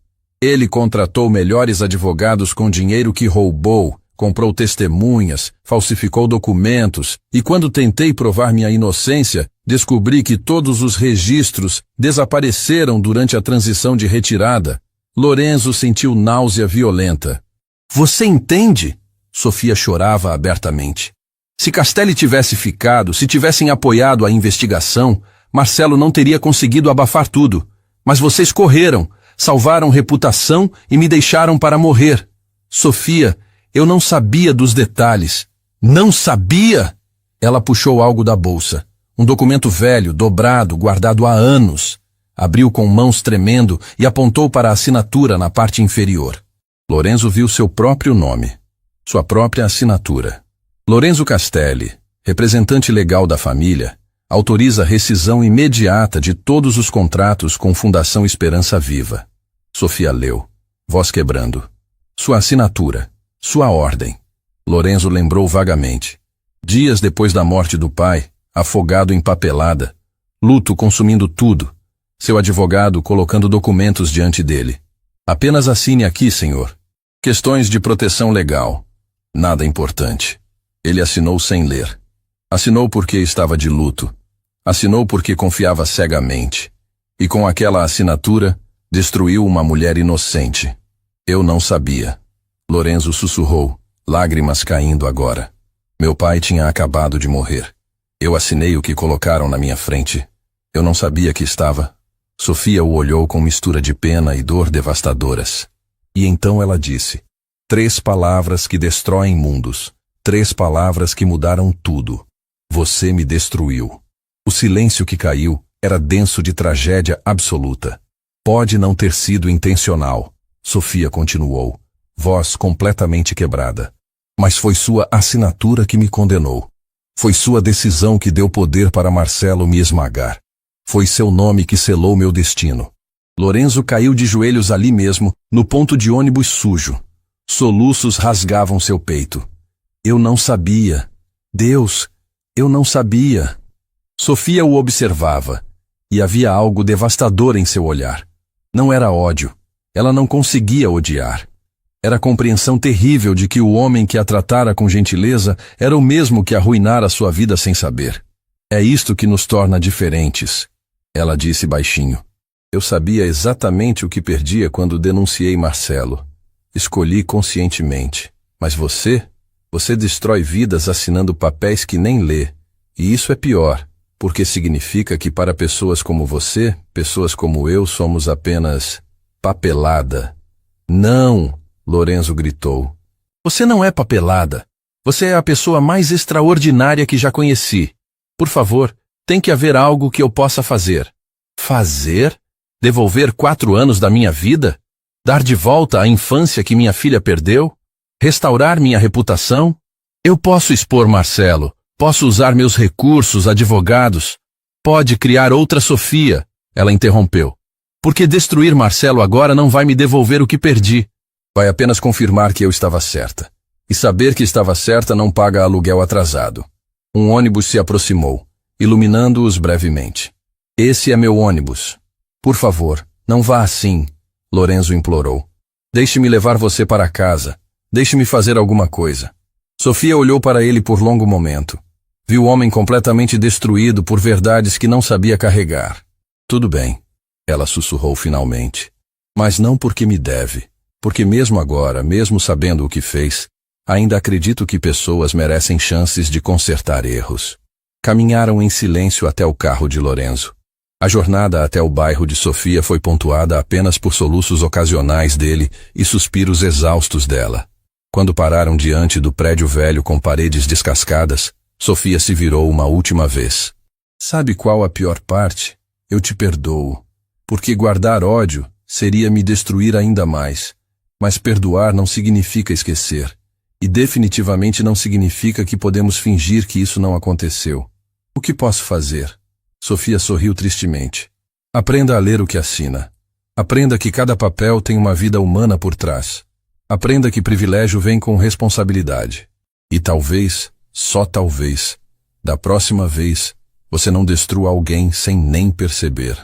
Speaker 2: Ele contratou melhores advogados com dinheiro que roubou, comprou testemunhas, falsificou documentos, e quando tentei provar minha inocência, descobri que todos os registros desapareceram durante a transição de retirada. Lorenzo sentiu náusea violenta. Você entende? Sofia chorava abertamente. Se Castelli tivesse ficado, se tivessem apoiado a investigação, Marcelo não teria conseguido abafar tudo. Mas vocês correram, salvaram reputação e me deixaram para morrer. Sofia, eu não sabia dos detalhes. Não sabia! Ela puxou algo da bolsa. Um documento velho, dobrado, guardado há anos. Abriu com mãos tremendo e apontou para a assinatura na parte inferior. Lorenzo viu seu próprio nome. Sua própria assinatura. Lorenzo Castelli, representante legal da família, autoriza a rescisão imediata de todos os contratos com Fundação Esperança Viva. Sofia leu, voz quebrando. Sua assinatura. Sua ordem. Lorenzo lembrou vagamente. Dias depois da morte do pai, afogado em papelada, luto consumindo tudo, seu advogado colocando documentos diante dele. Apenas assine aqui, senhor. Questões de proteção legal. Nada importante. Ele assinou sem ler. Assinou porque estava de luto. Assinou porque confiava cegamente. E com aquela assinatura, destruiu uma mulher inocente. Eu não sabia. Lorenzo sussurrou, lágrimas caindo agora. Meu pai tinha acabado de morrer. Eu assinei o que colocaram na minha frente. Eu não sabia que estava. Sofia o olhou com mistura de pena e dor devastadoras. E então ela disse: 3 palavras que destroem mundos. 3 palavras que mudaram tudo. Você me destruiu. O silêncio que caiu era denso de tragédia absoluta. Pode não ter sido intencional, Sofia continuou, voz completamente quebrada. Mas foi sua assinatura que me condenou. Foi sua decisão que deu poder para Marcelo me esmagar. Foi seu nome que selou meu destino. Lorenzo caiu de joelhos ali mesmo, no ponto de ônibus sujo. Soluços rasgavam seu peito. Eu não sabia. Deus, eu não sabia. Sofia o observava, e havia algo devastador em seu olhar. Não era ódio. Ela não conseguia odiar. Era a compreensão terrível de que o homem que a tratara com gentileza era o mesmo que arruinara sua vida sem saber. É isto que nos torna diferentes, ela disse baixinho. Eu sabia exatamente o que perdia quando denunciei Marcelo. Escolhi conscientemente. Mas você destrói vidas assinando papéis que nem lê. E isso é pior, porque significa que para pessoas como você, pessoas como eu, somos apenas papelada. Não! Lorenzo gritou. Você não é papelada. Você é a pessoa mais extraordinária que já conheci. Por favor, tem que haver algo que eu possa fazer. Fazer? Devolver 4 anos da minha vida? Dar de volta a infância que minha filha perdeu? Restaurar minha reputação? Eu posso expor Marcelo. Posso usar meus recursos, advogados. Pode criar outra Sofia. Ela interrompeu. Porque destruir Marcelo agora não vai me devolver o que perdi. Vai apenas confirmar que eu estava certa. E saber que estava certa não paga aluguel atrasado. Um ônibus se aproximou, iluminando-os brevemente. Esse é meu ônibus. Por favor, não vá assim, Lorenzo implorou. Deixe-me levar você para casa. Deixe-me fazer alguma coisa. Sofia olhou para ele por longo momento. Viu o homem completamente destruído por verdades que não sabia carregar. Tudo bem, ela sussurrou finalmente. Mas não porque me deve. Porque mesmo agora, mesmo sabendo o que fez, ainda acredito que pessoas merecem chances de consertar erros. Caminharam em silêncio até o carro de Lorenzo. A jornada até o bairro de Sofia foi pontuada apenas por soluços ocasionais dele e suspiros exaustos dela. Quando pararam diante do prédio velho com paredes descascadas, Sofia se virou uma última vez. Sabe qual a pior parte? Eu te perdoo. Porque guardar ódio seria me destruir ainda mais. Mas perdoar não significa esquecer. E definitivamente não significa que podemos fingir que isso não aconteceu. O que posso fazer? Sofia sorriu tristemente. Aprenda a ler o que assina. Aprenda que cada papel tem uma vida humana por trás. Aprenda que privilégio vem com responsabilidade. E talvez, só talvez, da próxima vez, você não destrua alguém sem nem perceber.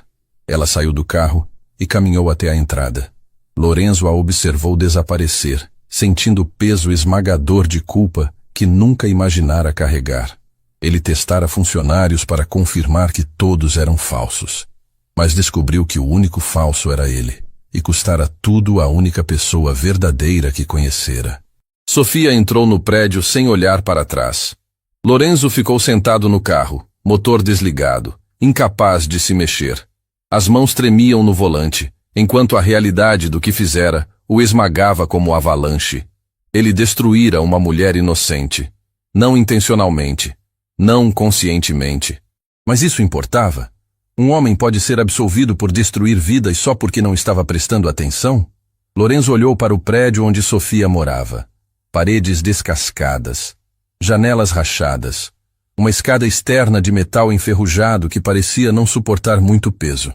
Speaker 2: Ela saiu do carro e caminhou até a entrada. Lorenzo a observou desaparecer, sentindo o peso esmagador de culpa que nunca imaginara carregar. Ele testara funcionários para confirmar que todos eram falsos. Mas descobriu que o único falso era ele, e custara tudo à única pessoa verdadeira que conhecera. Sofia entrou no prédio sem olhar para trás. Lorenzo ficou sentado no carro, motor desligado, incapaz de se mexer. As mãos tremiam no volante, enquanto a realidade do que fizera o esmagava como avalanche. Ele destruíra uma mulher inocente. Não intencionalmente. Não conscientemente. Mas isso importava? Um homem pode ser absolvido por destruir vidas só porque não estava prestando atenção? Lorenzo olhou para o prédio onde Sofia morava. Paredes descascadas. Janelas rachadas. Uma escada externa de metal enferrujado que parecia não suportar muito peso.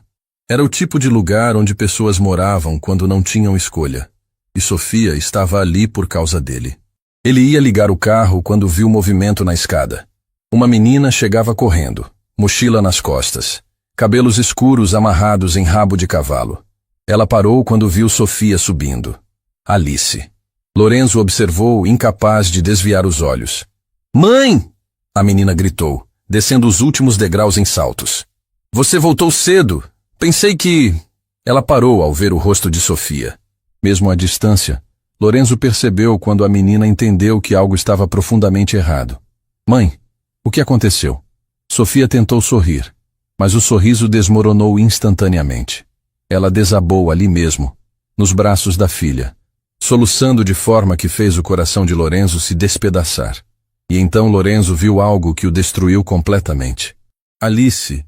Speaker 2: Era o tipo de lugar onde pessoas moravam quando não tinham escolha. E Sofia estava ali por causa dele. Ele ia ligar o carro quando viu movimento na escada. Uma menina chegava correndo, mochila nas costas, cabelos escuros amarrados em rabo de cavalo. Ela parou quando viu Sofia subindo. Alice. Lorenzo observou, incapaz de desviar os olhos. Mãe! A menina gritou, descendo os últimos degraus em saltos. Você voltou cedo. Pensei que... Ela parou ao ver o rosto de Sofia. Mesmo à distância, Lorenzo percebeu quando a menina entendeu que algo estava profundamente errado. Mãe, o que aconteceu? Sofia tentou sorrir, mas o sorriso desmoronou instantaneamente. Ela desabou ali mesmo, nos braços da filha, soluçando de forma que fez o coração de Lorenzo se despedaçar. E então Lorenzo viu algo que o destruiu completamente. Alice,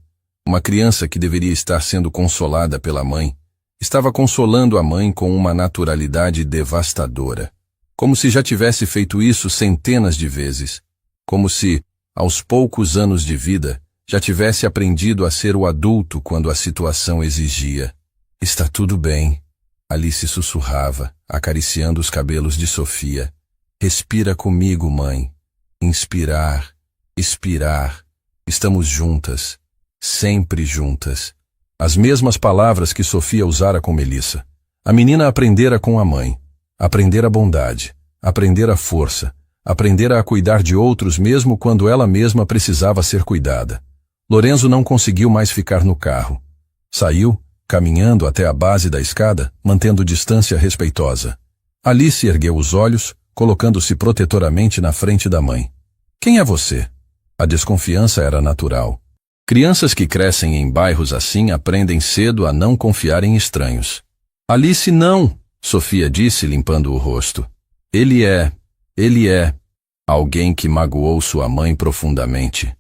Speaker 2: uma criança que deveria estar sendo consolada pela mãe, estava consolando a mãe com uma naturalidade devastadora. Como se já tivesse feito isso centenas de vezes. Como se, aos poucos anos de vida, já tivesse aprendido a ser o adulto quando a situação exigia. Está tudo bem, Alice sussurrava, acariciando os cabelos de Sofia. Respira comigo, mãe. Inspirar, expirar. Estamos juntas, sempre juntas. As mesmas palavras que Sofia usara com Melissa. A menina aprendera com a mãe. Aprender a bondade, aprender a força, aprendera a cuidar de outros mesmo quando ela mesma precisava ser cuidada. Lorenzo não conseguiu mais ficar no carro. Saiu, caminhando até a base da escada, mantendo distância respeitosa. Alice ergueu os olhos, colocando-se protetoramente na frente da mãe. Quem é você? A desconfiança era natural. Crianças que crescem em bairros assim aprendem cedo a não confiar em estranhos. Alice não, Sofia disse limpando o rosto. Ele é alguém que magoou sua mãe profundamente.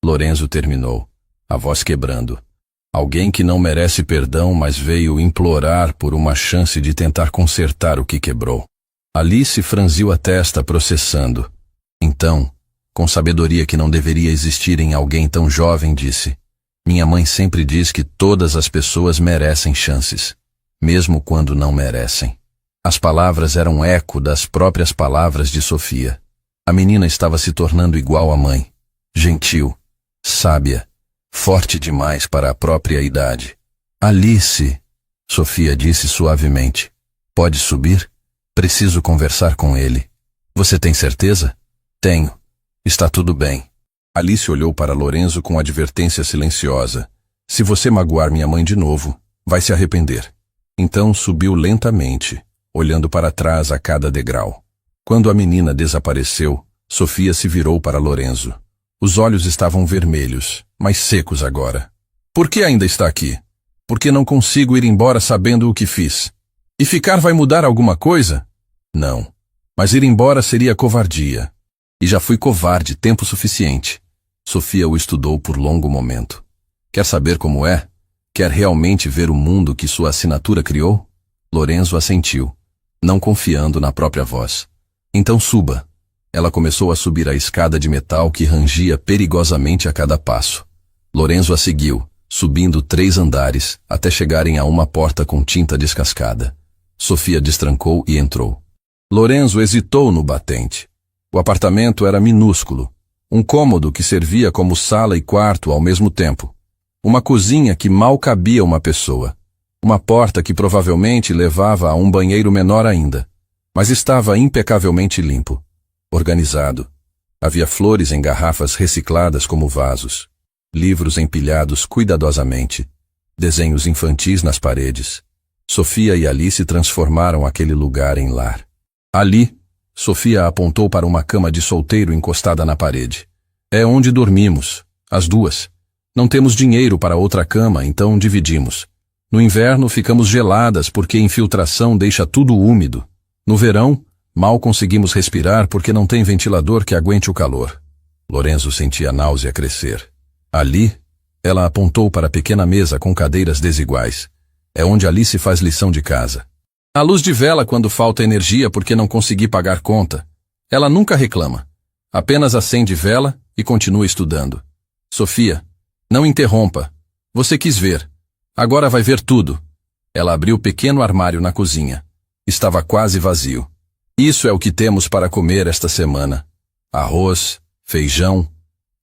Speaker 2: Lorenzo terminou, a voz quebrando. Alguém que não merece perdão, mas veio implorar por uma chance de tentar consertar o que quebrou. Alice franziu a testa processando. Então, com sabedoria que não deveria existir em alguém tão jovem, disse: minha mãe sempre diz que todas as pessoas merecem chances, mesmo quando não merecem. As palavras eram eco das próprias palavras de Sofia. A menina estava se tornando igual à mãe. Gentil, sábia, forte demais para a própria idade. Alice, Sofia disse suavemente. Pode subir? Preciso conversar com ele. Você tem certeza? Tenho. Está tudo bem. Alice olhou para Lorenzo com advertência silenciosa. Se você magoar minha mãe de novo, vai se arrepender. Então subiu lentamente, olhando para trás a cada degrau. Quando a menina desapareceu, Sofia se virou para Lorenzo. Os olhos estavam vermelhos, mas secos agora. Por que ainda está aqui? Porque não consigo ir embora sabendo o que fiz. E ficar vai mudar alguma coisa? Não. Mas ir embora seria covardia. E já fui covarde tempo suficiente. Sofia o estudou por longo momento. Quer saber como é? Quer realmente ver o mundo que sua assinatura criou? Lorenzo assentiu, não confiando na própria voz. Então suba. Ela começou a subir a escada de metal que rangia perigosamente a cada passo. Lorenzo a seguiu, subindo 3 andares, até chegarem a uma porta com tinta descascada. Sofia destrancou e entrou. Lorenzo hesitou no batente. O apartamento era minúsculo. Um cômodo que servia como sala e quarto ao mesmo tempo. Uma cozinha que mal cabia uma pessoa. Uma porta que provavelmente levava a um banheiro menor ainda. Mas estava impecavelmente limpo. Organizado. Havia flores em garrafas recicladas como vasos. Livros empilhados cuidadosamente. Desenhos infantis nas paredes. Sofia e Alice transformaram aquele lugar em lar. Ali, Sofia apontou para uma cama de solteiro encostada na parede. É onde dormimos, as duas. Não temos dinheiro para outra cama, então dividimos. No inverno ficamos geladas porque a infiltração deixa tudo úmido. No verão, mal conseguimos respirar porque não tem ventilador que aguente o calor. Lorenzo sentia a náusea crescer. Ali, ela apontou para a pequena mesa com cadeiras desiguais. É onde Alice faz lição de casa. A luz de vela quando falta energia porque não consegui pagar conta. Ela nunca reclama. Apenas acende vela e continua estudando. Sofia, não interrompa. Você quis ver. Agora vai ver tudo. Ela abriu o pequeno armário na cozinha. Estava quase vazio. Isso é o que temos para comer esta semana. Arroz, feijão,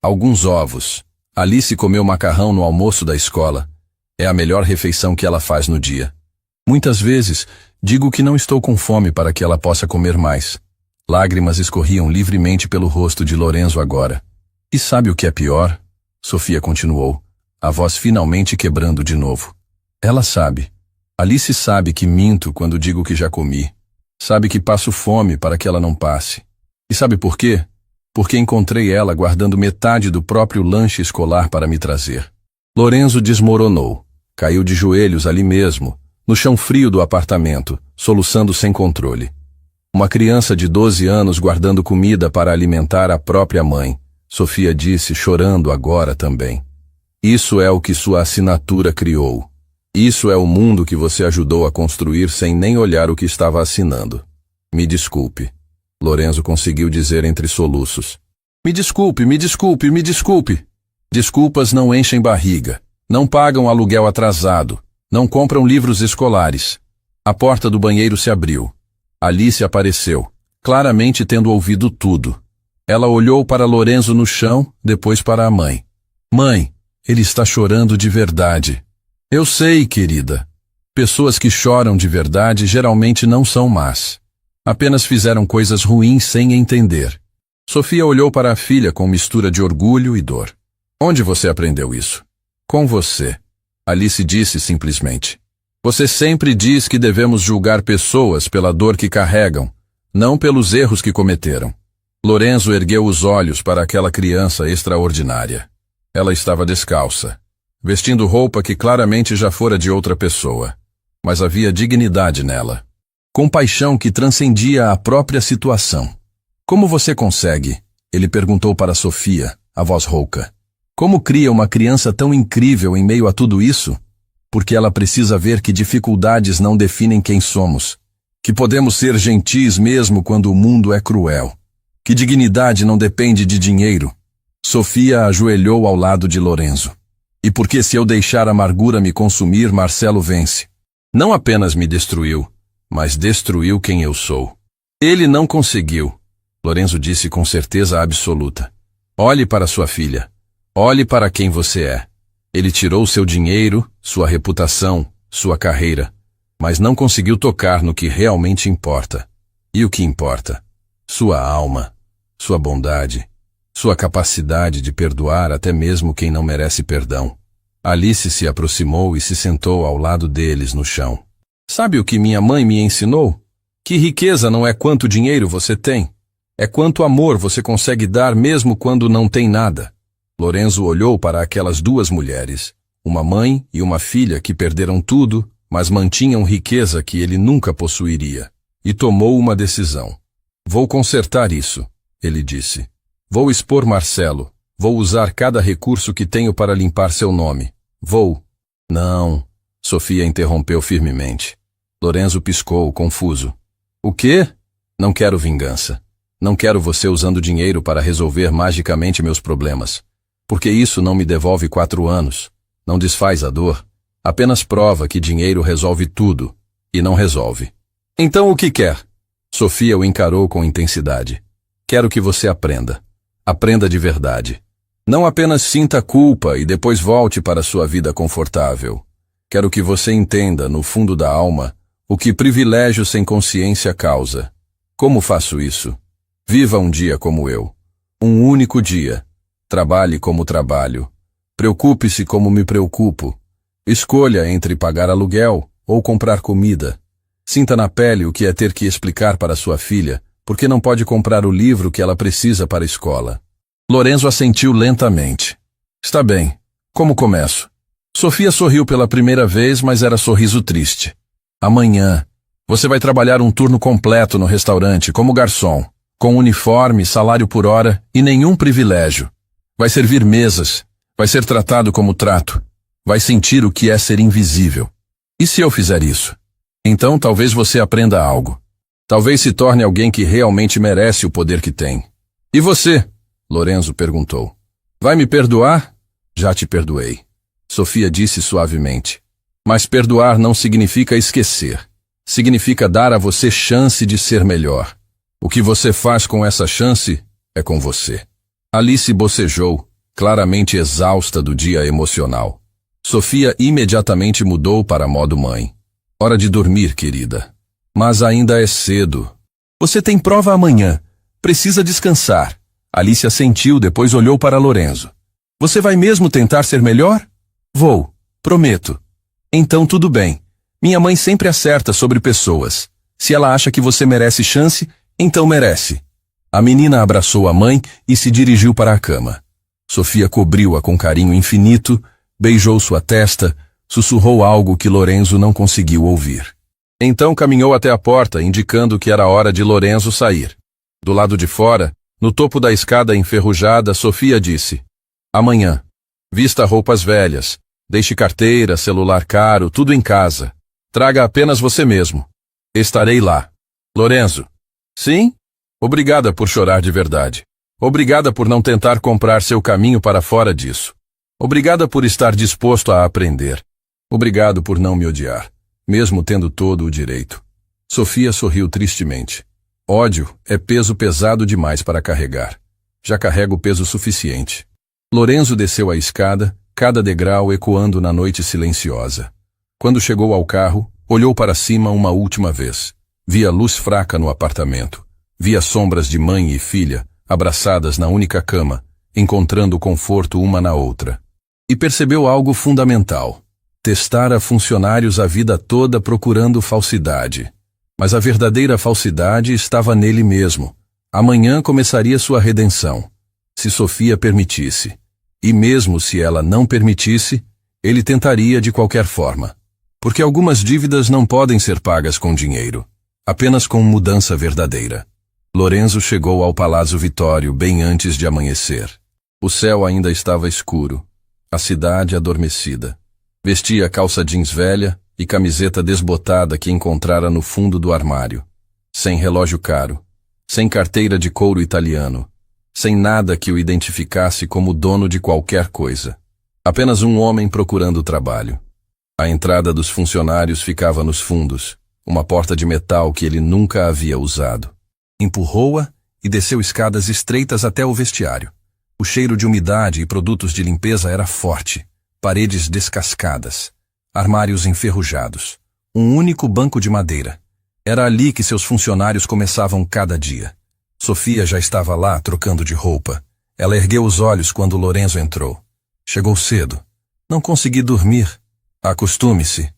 Speaker 2: alguns ovos. Alice comeu macarrão no almoço da escola. É a melhor refeição que ela faz no dia. Muitas vezes, digo que não estou com fome para que ela possa comer mais.
Speaker 1: Lágrimas escorriam livremente pelo rosto de Lorenzo agora. E sabe o que é pior? Sofia continuou, a voz finalmente quebrando de novo. Ela sabe. Alice sabe que minto quando digo que já comi. Sabe que passo fome para que ela não passe. E sabe por quê? Porque encontrei ela guardando metade do próprio lanche escolar para me trazer. Lorenzo desmoronou. Caiu de joelhos ali mesmo, no chão frio do apartamento, soluçando sem controle. Uma criança de 12 anos guardando comida para alimentar a própria mãe, Sofia disse, chorando agora também. Isso é o que sua assinatura criou. Isso é o mundo que você ajudou a construir sem nem olhar o que estava assinando. Me desculpe. Lorenzo conseguiu dizer entre soluços. Me desculpe, me desculpe, me desculpe. Desculpas não enchem barriga. Não pagam aluguel atrasado. Não compram livros escolares. A porta do banheiro se abriu. Alice apareceu, claramente tendo ouvido tudo. Ela olhou para Lorenzo no chão, depois para a mãe. Mãe, ele está chorando de verdade. Eu sei, querida. Pessoas que choram de verdade geralmente não são más. Apenas fizeram coisas ruins sem entender. Sofia olhou para a filha com mistura de orgulho e dor. Onde você aprendeu isso? Com você. Alice disse simplesmente. Você sempre diz que devemos julgar pessoas pela dor que carregam, não pelos erros que cometeram. Lorenzo ergueu os olhos para aquela criança extraordinária. Ela estava descalça, vestindo roupa que claramente já fora de outra pessoa, mas havia dignidade nela. Compaixão que transcendia a própria situação. Como você consegue? Ele perguntou para Sofia, a voz rouca. Como cria uma criança tão incrível em meio a tudo isso? Porque ela precisa ver que dificuldades não definem quem somos, que podemos ser gentis mesmo quando o mundo é cruel, que dignidade não depende de dinheiro. Sofia ajoelhou ao lado de Lorenzo. E porque se eu deixar a amargura me consumir, Marcelo vence. Não apenas me destruiu, mas destruiu quem eu sou. Ele não conseguiu, Lorenzo disse com certeza absoluta. Olhe para sua filha. Olhe para quem você é. Ele tirou seu dinheiro, sua reputação, sua carreira, mas não conseguiu tocar no que realmente importa. E o que importa? Sua alma, sua bondade, sua capacidade de perdoar até mesmo quem não merece perdão. Alice se aproximou e se sentou ao lado deles no chão. Sabe o que minha mãe me ensinou? Que riqueza não é quanto dinheiro você tem, é quanto amor você consegue dar mesmo quando não tem nada. Lorenzo olhou para aquelas duas mulheres, uma mãe e uma filha que perderam tudo, mas mantinham riqueza que ele nunca possuiria, e tomou uma decisão. Vou consertar isso, ele disse. Vou expor Marcelo, vou usar cada recurso que tenho para limpar seu nome. Vou. Não, Sofia interrompeu firmemente. Lorenzo piscou, confuso. O quê? Não quero vingança. Não quero você usando dinheiro para resolver magicamente meus problemas. Porque isso não me devolve 4 anos, não desfaz a dor, apenas prova que dinheiro resolve tudo, e não resolve. Então o que quer? Sofia o encarou com intensidade. Quero que você aprenda. Aprenda de verdade. Não apenas sinta culpa e depois volte para sua vida confortável. Quero que você entenda, no fundo da alma, o que privilégio sem consciência causa. Como faço isso? Viva um dia como eu. Um único dia. Trabalhe como trabalho. Preocupe-se como me preocupo. Escolha entre pagar aluguel ou comprar comida. Sinta na pele o que é ter que explicar para sua filha porque não pode comprar o livro que ela precisa para a escola. Lorenzo assentiu lentamente. Está bem. Como começo? Sofia sorriu pela primeira vez, mas era sorriso triste. Amanhã, você vai trabalhar um turno completo no restaurante como garçom, com uniforme, salário por hora e nenhum privilégio. Vai servir mesas, vai ser tratado como trato, vai sentir o que é ser invisível. E se eu fizer isso? Então talvez você aprenda algo. Talvez se torne alguém que realmente merece o poder que tem. E você? Lorenzo perguntou. Vai me perdoar? Já te perdoei. Sofia disse suavemente. Mas perdoar não significa esquecer. Significa dar a você chance de ser melhor. O que você faz com essa chance é com você. Alice bocejou, claramente exausta do dia emocional. Sofia imediatamente mudou para modo mãe. Hora de dormir, querida. Mas ainda é cedo.
Speaker 2: Você tem prova amanhã. Precisa descansar. Alice assentiu, depois olhou para Lorenzo. Você vai mesmo tentar ser melhor? Vou, prometo. Então tudo bem. Minha mãe sempre acerta sobre pessoas. Se ela acha que você merece chance, então merece. A menina abraçou a mãe e se dirigiu para a cama. Sofia cobriu-a com carinho infinito, beijou sua testa, sussurrou algo que Lorenzo não conseguiu ouvir. Então caminhou até a porta, indicando que era hora de Lorenzo sair. Do lado de fora, no topo da escada enferrujada, Sofia disse: Amanhã. Vista roupas velhas. Deixe carteira, celular caro, tudo em casa. Traga apenas você mesmo. Estarei lá. Lorenzo. Sim? Obrigada por chorar de verdade. Obrigada por não tentar comprar seu caminho para fora disso. Obrigada por estar disposto a aprender. Obrigado por não me odiar, mesmo tendo todo o direito. Sofia sorriu tristemente. Ódio é peso pesado demais para carregar. Já carrego peso suficiente. Lorenzo desceu a escada, cada degrau ecoando na noite silenciosa. Quando chegou ao carro, olhou para cima uma última vez. Via luz fraca no apartamento. Via sombras de mãe e filha, abraçadas na única cama, encontrando conforto uma na outra. E percebeu algo fundamental. Testara funcionários a vida toda procurando falsidade. Mas a verdadeira falsidade estava nele mesmo. Amanhã começaria sua redenção, se Sofia permitisse. E mesmo se ela não permitisse, ele tentaria de qualquer forma. Porque algumas dívidas não podem ser pagas com dinheiro, apenas com mudança verdadeira. Lorenzo chegou ao Palazzo Vittorio bem antes de amanhecer. O céu ainda estava escuro, a cidade adormecida. Vestia calça jeans velha e camiseta desbotada que encontrara no fundo do armário. Sem relógio caro, sem carteira de couro italiano, sem nada que o identificasse como dono de qualquer coisa. Apenas um homem procurando trabalho. A entrada dos funcionários ficava nos fundos, uma porta de metal que ele nunca havia usado. Empurrou-a e desceu escadas estreitas até o vestiário. O cheiro de umidade e produtos de limpeza era forte, paredes descascadas, armários enferrujados, um único banco de madeira. Era ali que seus funcionários começavam cada dia. Sofia já estava lá trocando de roupa. Ela ergueu os olhos quando Lorenzo entrou. Chegou cedo. Não consegui dormir. Acostume-se.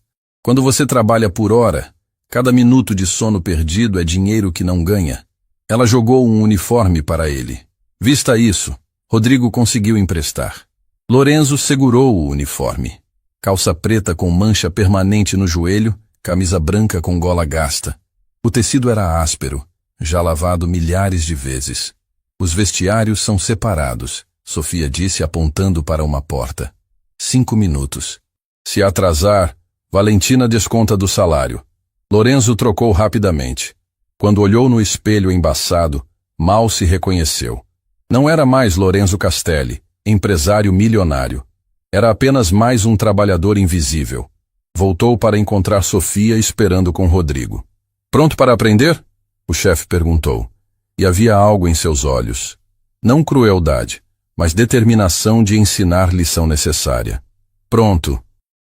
Speaker 2: Quando você trabalha por hora, cada minuto de sono perdido é dinheiro que não ganha. Ela jogou um uniforme para ele. Vista isso, Rodrigo conseguiu emprestar. Lorenzo segurou o uniforme. Calça preta com mancha permanente no joelho, camisa branca com gola gasta. O tecido era áspero, já lavado milhares de vezes. Os vestiários são separados, Sofia disse apontando para uma porta. 5 minutos. Se atrasar, Valentina desconta do salário. Lorenzo trocou rapidamente. Quando olhou no espelho embaçado, mal se reconheceu. Não era mais Lorenzo Castelli, empresário milionário. Era apenas mais um trabalhador invisível. Voltou para encontrar Sofia esperando com Rodrigo. Pronto para aprender? O chefe perguntou. E havia algo em seus olhos. Não crueldade, mas determinação de ensinar lição necessária. Pronto.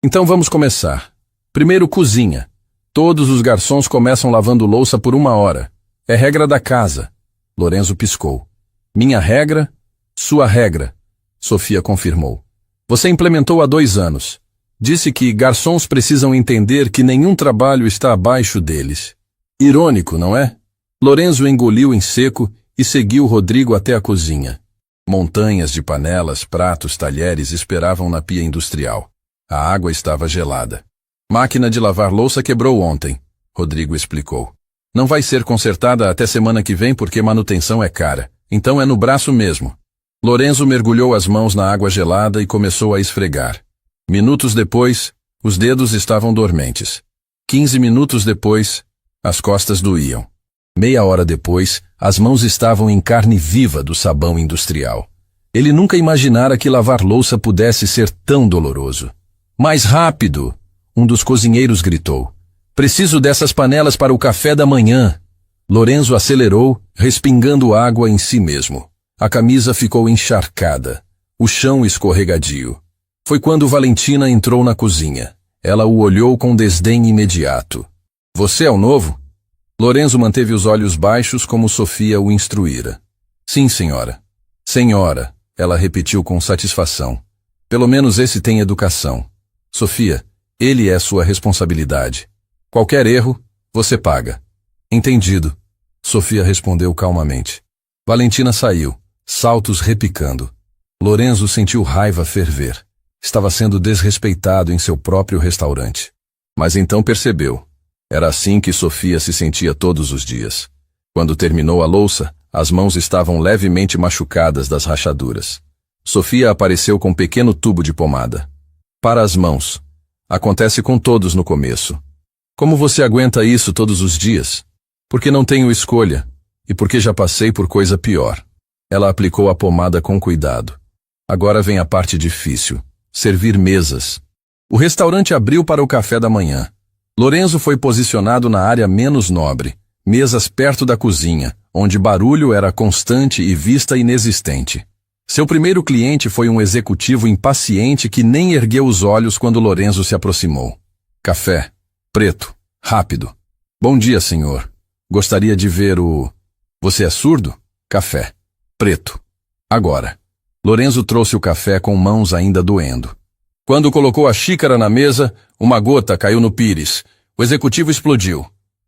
Speaker 2: Então vamos começar. Primeiro, cozinha. Todos os garçons começam lavando louça por 1 hora. É regra da casa. Lorenzo piscou. Minha regra? Sua regra. Sofia confirmou. Você implementou há 2 anos. Disse que garçons precisam entender que nenhum trabalho está abaixo deles. Irônico, não é? Lorenzo engoliu em seco e seguiu Rodrigo até a cozinha. Montanhas de panelas, pratos, talheres esperavam na pia industrial. A água estava gelada. Máquina de lavar louça quebrou ontem, Rodrigo explicou. Não vai ser consertada até semana que vem porque manutenção é cara. Então é no braço mesmo. Lorenzo mergulhou as mãos na água gelada e começou a esfregar. Minutos depois, os dedos estavam dormentes. 15 minutos depois, as costas doíam. Meia hora depois, as mãos estavam em carne viva do sabão industrial. Ele nunca imaginara que lavar louça pudesse ser tão doloroso. Mais rápido! Um dos cozinheiros gritou. Preciso dessas panelas para o café da manhã. Lorenzo acelerou, respingando água em si mesmo. A camisa ficou encharcada. O chão escorregadio. Foi quando Valentina entrou na cozinha. Ela o olhou com desdém imediato. Você é o novo?
Speaker 1: Lorenzo manteve os olhos baixos como Sofia o instruíra. Sim, senhora. Senhora, ela repetiu com satisfação. Pelo menos esse tem educação. Sofia, ele é sua responsabilidade. Qualquer erro, você paga. Entendido. Sofia respondeu calmamente. Valentina saiu, saltos repicando. Lorenzo sentiu raiva ferver. Estava sendo desrespeitado em seu próprio restaurante. Mas então percebeu. Era assim que Sofia se sentia todos os dias. Quando terminou a louça, as mãos estavam levemente machucadas das rachaduras. Sofia apareceu com um pequeno tubo de pomada. Para as mãos. Acontece com todos no começo. Como você aguenta isso todos os dias? Porque não tenho escolha, e porque já passei por coisa pior. Ela aplicou a pomada com cuidado. Agora vem a parte difícil. Servir mesas. O restaurante abriu para o café da manhã. Lorenzo foi posicionado na área menos nobre, mesas perto da cozinha, onde barulho era constante e vista inexistente. Seu primeiro cliente foi um executivo impaciente que nem ergueu os olhos quando Lorenzo se aproximou. Café. Preto. Rápido. Bom dia, senhor. Gostaria de ver o... Você é surdo? Café. Preto. Agora. Lorenzo trouxe o café com mãos ainda doendo. Quando colocou a xícara na mesa, uma gota caiu no pires. O executivo explodiu.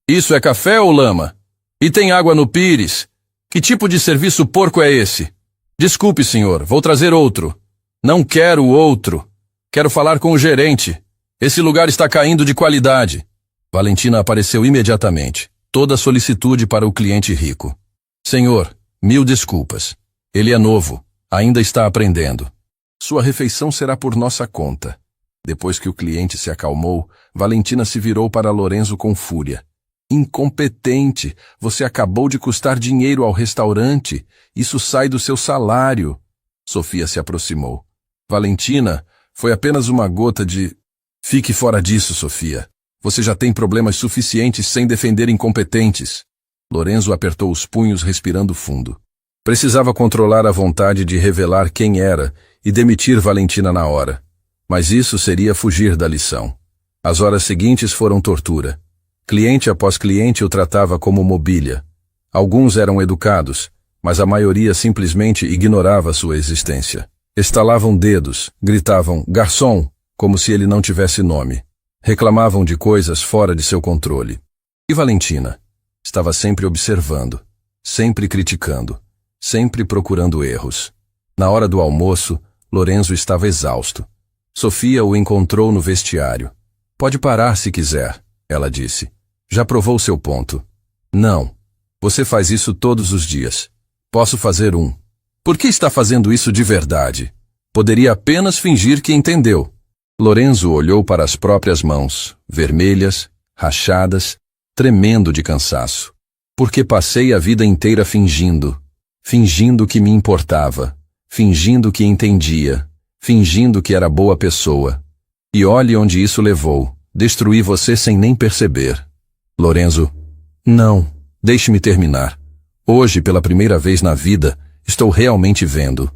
Speaker 1: Isso é café ou lama? E tem água no pires? Que tipo de serviço porco é esse? Desculpe, senhor, vou trazer outro. Não quero outro. Quero falar com o gerente. Esse lugar está caindo de qualidade. Valentina apareceu imediatamente, toda solicitude para o cliente rico. Senhor, 1000 desculpas. Ele é novo, ainda está aprendendo. Sua refeição será por nossa conta. Depois que o cliente se acalmou, Valentina se virou para Lorenzo com fúria. Incompetente! Você acabou de custar dinheiro ao restaurante. Isso sai do seu salário. Sofia se aproximou. Valentina, foi apenas uma gota de... Fique fora disso, Sofia. Você já tem problemas suficientes sem defender incompetentes. Lorenzo apertou os punhos respirando fundo. Precisava controlar a vontade de revelar quem era e demitir Valentina na hora. Mas isso seria fugir da lição. As horas seguintes foram tortura. Cliente após cliente o tratava como mobília. Alguns eram educados, mas a maioria simplesmente ignorava sua existência. Estalavam dedos, gritavam garçom, como se ele não tivesse nome. Reclamavam de coisas fora de seu controle. E Valentina? Estava sempre observando, sempre criticando, sempre procurando erros. Na hora do almoço, Lorenzo estava exausto. Sofia o encontrou no vestiário. Pode parar se quiser, ela disse. Já provou seu ponto. Não. Você faz isso todos os dias. Posso fazer um. Por que está fazendo isso de verdade? Poderia apenas fingir que entendeu. Lorenzo olhou para as próprias mãos, vermelhas, rachadas, tremendo de cansaço. Porque passei a vida inteira fingindo. Fingindo que me importava. Fingindo que entendia. Fingindo que era boa pessoa. E olhe onde isso levou. Destruí você sem nem perceber. Lorenzo, não, deixe-me terminar. Hoje, pela primeira vez na vida, estou realmente vendo.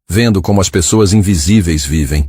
Speaker 1: Vendo como as pessoas invisíveis vivem.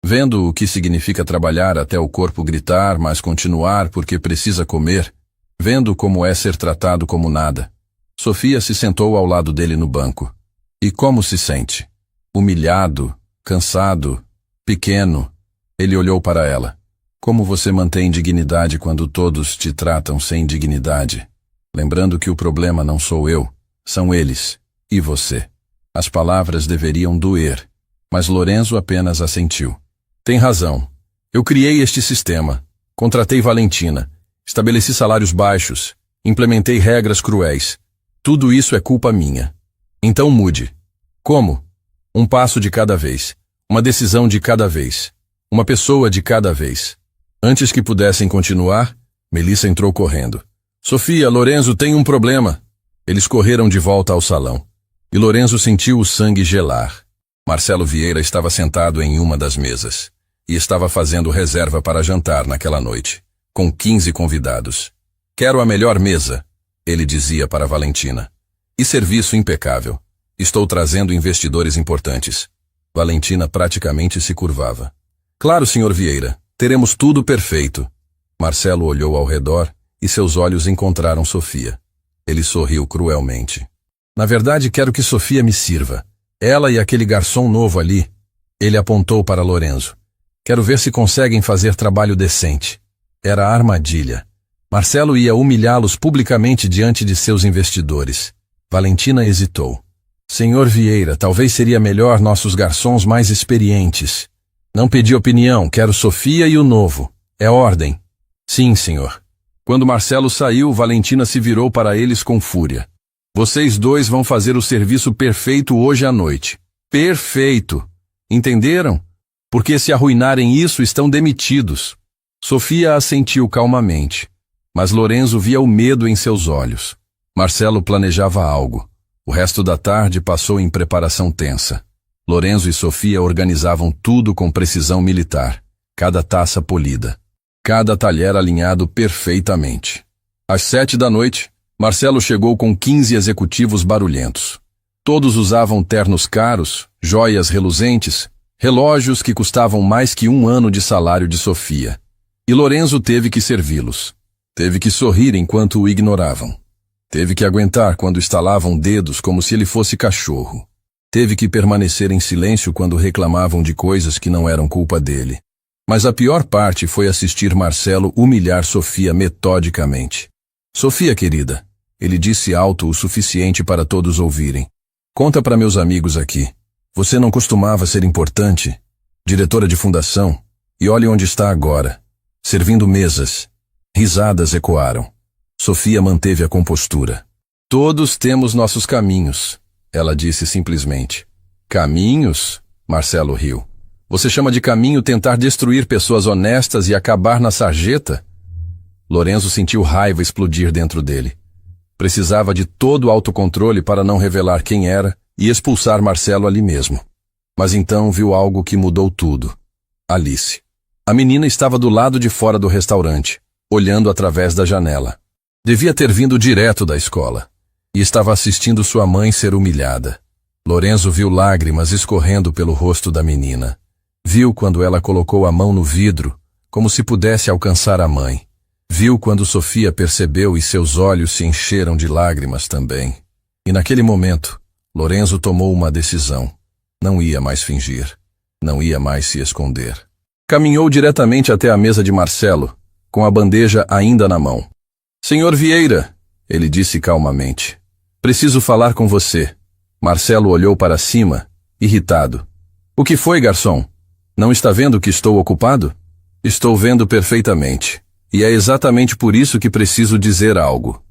Speaker 1: Vendo o que significa trabalhar até o corpo gritar, mas continuar porque precisa comer. Vendo como é ser tratado como nada. Sofia se sentou ao lado dele no banco. E como se sente? Humilhado, cansado, pequeno. Ele olhou para ela. Como você mantém dignidade quando todos te tratam sem dignidade? Lembrando que o problema não sou eu, são eles, e você. As palavras deveriam doer, mas Lorenzo apenas assentiu. Tem razão. Eu criei este sistema, contratei Valentina, estabeleci salários baixos, implementei regras cruéis. Tudo isso é culpa minha. Então mude. Como? Um passo de cada vez, uma decisão de cada vez, uma pessoa de cada vez. Antes que pudessem continuar, Melissa entrou correndo. Sofia, Lorenzo tem um problema. Eles correram de volta ao salão. E Lorenzo sentiu o sangue gelar. Marcelo Vieira estava sentado em uma das mesas. E estava fazendo reserva para jantar naquela noite, com 15 convidados. Quero a melhor mesa, ele dizia para Valentina. E serviço impecável. Estou trazendo investidores importantes. Valentina praticamente se curvava. Claro, senhor Vieira. Teremos tudo perfeito. Marcelo olhou ao redor e seus olhos encontraram Sofia. Ele sorriu cruelmente. Na verdade, quero que Sofia me sirva. Ela e aquele garçom novo ali. Ele apontou para Lorenzo. Quero ver se conseguem fazer trabalho decente. Era a armadilha. Marcelo ia humilhá-los publicamente diante de seus investidores. Valentina hesitou. Senhor Vieira, talvez seria melhor nossos garçons mais experientes. Não pedi opinião, quero Sofia e o novo. É ordem. Sim, senhor. Quando Marcelo saiu, Valentina se virou para eles com fúria. Vocês dois vão fazer o serviço perfeito hoje à noite. Perfeito! Entenderam? Porque se arruinarem isso, estão demitidos. Sofia assentiu calmamente, mas Lorenzo via o medo em seus olhos. Marcelo planejava algo. O resto da tarde passou em preparação tensa. Lorenzo e Sofia organizavam tudo com precisão militar, cada taça polida, cada talher alinhado perfeitamente. Às 7 da noite, Marcelo chegou com 15 executivos barulhentos. Todos usavam ternos caros, joias reluzentes, relógios que custavam mais que 1 ano de salário de Sofia. E Lorenzo teve que servi-los. Teve que sorrir enquanto o ignoravam. Teve que aguentar quando estalavam dedos como se ele fosse cachorro. Teve que permanecer em silêncio quando reclamavam de coisas que não eram culpa dele. Mas a pior parte foi assistir Marcelo humilhar Sofia metodicamente. Sofia, querida, ele disse alto o suficiente para todos ouvirem. Conta para meus amigos aqui. Você não costumava ser importante? Diretora de fundação. E olhe onde está agora. Servindo mesas. Risadas ecoaram. Sofia manteve a compostura. Todos temos nossos caminhos, ela disse simplesmente. Caminhos? Marcelo riu. Você chama de caminho tentar destruir pessoas honestas e acabar na sarjeta? Lorenzo sentiu raiva explodir dentro dele. Precisava de todo o autocontrole para não revelar quem era e expulsar Marcelo ali mesmo. Mas então viu algo que mudou tudo. Alice. A menina estava do lado de fora do restaurante, olhando através da janela. Devia ter vindo direto da escola. E estava assistindo sua mãe ser humilhada. Lorenzo viu lágrimas escorrendo pelo rosto da menina. Viu quando ela colocou a mão no vidro, como se pudesse alcançar a mãe. Viu quando Sofia percebeu e seus olhos se encheram de lágrimas também. E naquele momento, Lorenzo tomou uma decisão. Não ia mais fingir. Não ia mais se esconder. Caminhou diretamente até a mesa de Marcelo, com a bandeja ainda na mão. Senhor Vieira, ele disse calmamente. Preciso falar com você. Marcelo olhou para cima, irritado. O que foi, garçom? Não está vendo que estou ocupado? Estou vendo perfeitamente. E é exatamente por isso que preciso dizer algo.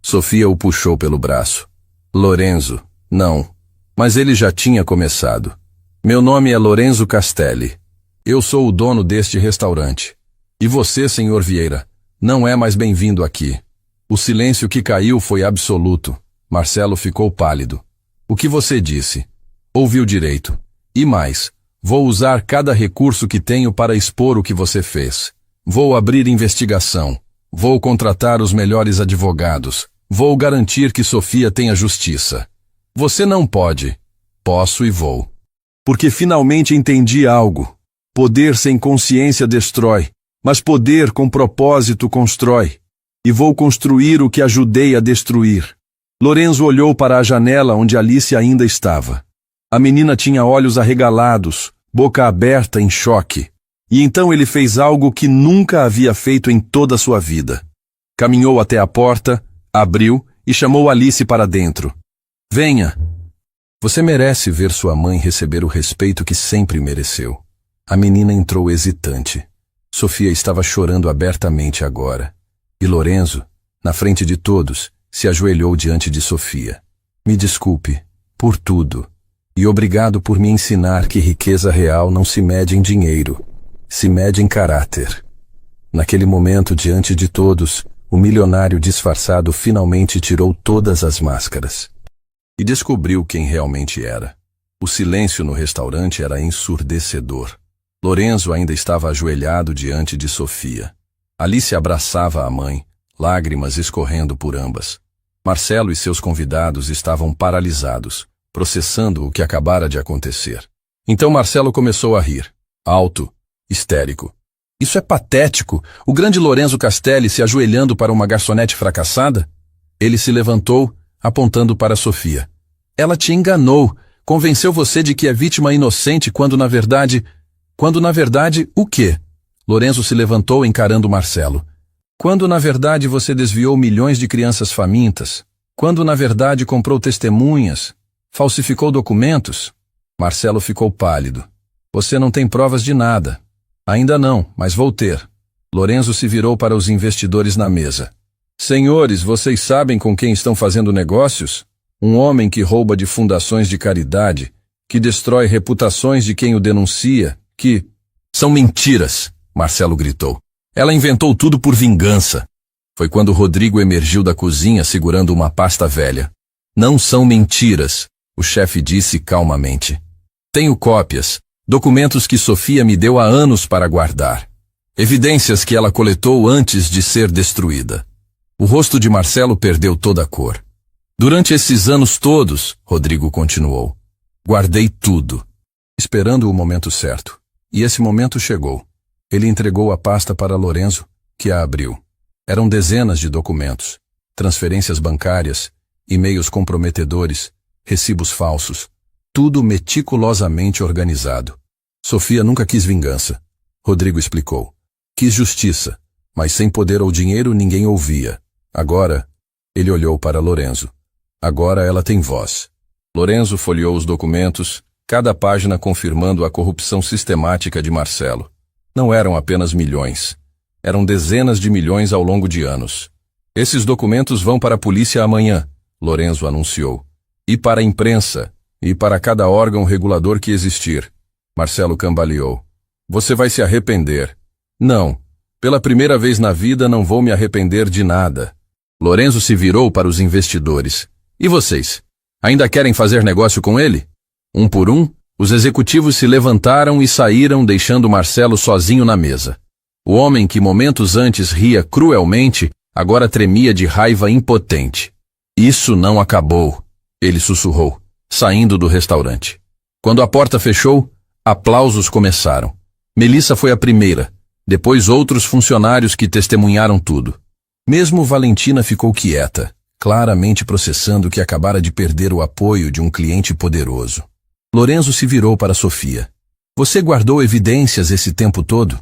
Speaker 1: Sofia o puxou pelo braço. Lorenzo, não. Mas ele já tinha começado. Meu nome é Lorenzo Castelli. Eu sou o dono deste restaurante. E você, senhor Vieira, não é mais bem-vindo aqui. O silêncio que caiu foi absoluto. Marcelo ficou pálido. O que você disse? Ouviu direito. E mais, vou usar cada recurso que tenho para expor o que você fez. Vou abrir investigação. Vou contratar os melhores advogados. Vou garantir que Sofia tenha justiça. Você não pode. Posso e vou. Porque finalmente entendi algo. Poder sem consciência destrói, mas poder com propósito constrói. E vou construir o que ajudei a destruir. Lorenzo olhou para a janela onde Alice ainda estava. A menina tinha olhos arregalados, boca aberta em choque. E então ele fez algo que nunca havia feito em toda a sua vida. Caminhou até a porta, abriu e chamou Alice para dentro. Venha. Você merece ver sua mãe receber o respeito que sempre mereceu. A menina entrou hesitante. Sofia estava chorando abertamente agora. E Lorenzo, na frente de todos, se ajoelhou diante de Sofia. Me desculpe, por tudo. E obrigado por me ensinar que riqueza real não se mede em dinheiro. Se mede em caráter. Naquele momento, diante de todos, o milionário disfarçado finalmente tirou todas as máscaras. E descobriu quem realmente era. O silêncio no restaurante era ensurdecedor. Lorenzo ainda estava ajoelhado diante de Sofia. Alice abraçava a mãe, lágrimas escorrendo por ambas. Marcelo e seus convidados estavam paralisados, processando o que acabara de acontecer. Então Marcelo começou a rir, alto, histérico.
Speaker 2: Isso é patético. O grande Lorenzo Castelli se ajoelhando para uma garçonete fracassada? Ele se levantou, apontando para Sofia. Ela te enganou. Convenceu você de que é vítima inocente quando na verdade... o quê? Lorenzo se levantou encarando Marcelo. Quando na verdade você desviou milhões de crianças famintas? Quando na verdade comprou testemunhas? Falsificou documentos? Marcelo ficou pálido. Você não tem provas de nada. Ainda não, mas vou ter. Lorenzo se virou para os investidores na mesa. Senhores, vocês sabem com quem estão fazendo negócios? Um homem que rouba de fundações de caridade, que destrói reputações de quem o denuncia, que... São mentiras, Marcelo gritou. Ela inventou tudo por vingança. Foi quando Rodrigo emergiu da cozinha segurando uma pasta velha. Não são mentiras, o chefe disse calmamente. Tenho cópias, documentos que Sofia me deu há anos para guardar. Evidências que ela coletou antes de ser destruída. O rosto de Marcelo perdeu toda a cor. Durante esses anos todos, Rodrigo continuou, guardei tudo, esperando o momento certo. E esse momento chegou. Ele entregou a pasta para Lorenzo, que a abriu. Eram dezenas de documentos, transferências bancárias, e-mails comprometedores, recibos falsos, tudo meticulosamente organizado. Sofia nunca quis vingança. Rodrigo explicou. Quis justiça, mas sem poder ou dinheiro ninguém ouvia. Agora, ele olhou para Lorenzo. Agora ela tem voz. Lorenzo folheou os documentos, cada página confirmando a corrupção sistemática de Marcelo. Não eram apenas milhões. Eram dezenas de milhões ao longo de anos. Esses documentos vão para a polícia amanhã, Lorenzo anunciou. E para a imprensa, e para cada órgão regulador que existir. Marcelo cambaleou. Você vai se arrepender. Não. Pela primeira vez na vida não vou me arrepender de nada. Lorenzo se virou para os investidores. E vocês? Ainda querem fazer negócio com ele? Um por um, os executivos se levantaram e saíram, deixando Marcelo sozinho na mesa. O homem que momentos antes ria cruelmente, agora tremia de raiva impotente. Isso não acabou, ele sussurrou, saindo do restaurante. Quando a porta fechou, aplausos começaram. Melissa foi a primeira, depois outros funcionários que testemunharam tudo. Mesmo Valentina ficou quieta, claramente processando que acabara de perder o apoio de um cliente poderoso. Lorenzo se virou para Sofia. Você guardou evidências esse tempo todo?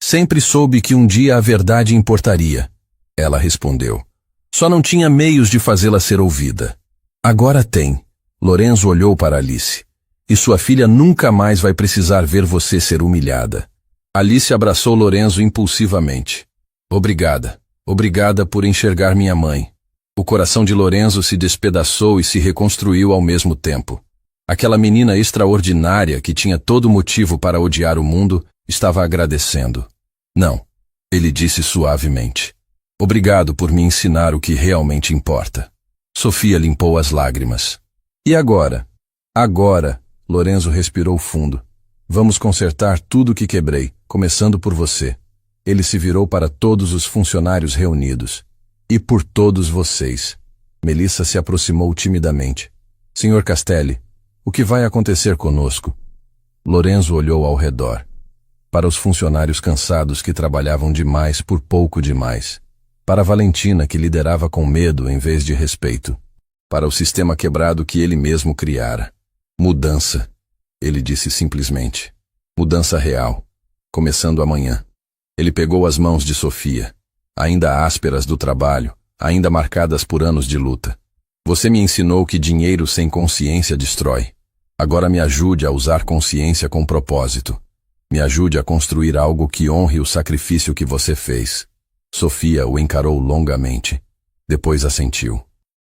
Speaker 2: Sempre soube que um dia a verdade importaria. Ela respondeu. Só não tinha meios de fazê-la ser ouvida. Agora tem. Lorenzo olhou para Alice. E sua filha nunca mais vai precisar ver você ser humilhada. Alice abraçou Lorenzo impulsivamente. Obrigada. Obrigada por enxergar minha mãe. O coração de Lorenzo se despedaçou e se reconstruiu ao mesmo tempo. Aquela menina extraordinária que tinha todo motivo para odiar o mundo estava agradecendo. Não, ele disse suavemente. Obrigado por me ensinar o que realmente importa. Sofia limpou as lágrimas. E agora? Agora, Lorenzo respirou fundo. Vamos consertar tudo o que quebrei, começando por você. Ele se virou para todos os funcionários reunidos. E por todos vocês. Melissa se aproximou timidamente. Senhor Castelli, o que vai acontecer conosco? Lorenzo olhou ao redor. Para os funcionários cansados que trabalhavam demais por pouco demais. Para Valentina que liderava com medo em vez de respeito. Para o sistema quebrado que ele mesmo criara. Mudança, ele disse simplesmente. Mudança real. Começando amanhã. Ele pegou as mãos de Sofia. Ainda ásperas do trabalho, ainda marcadas por anos de luta. Você me ensinou que dinheiro sem consciência destrói. Agora me ajude a usar consciência com propósito. Me ajude a construir algo que honre o sacrifício que você fez. Sofia o encarou longamente. Depois assentiu.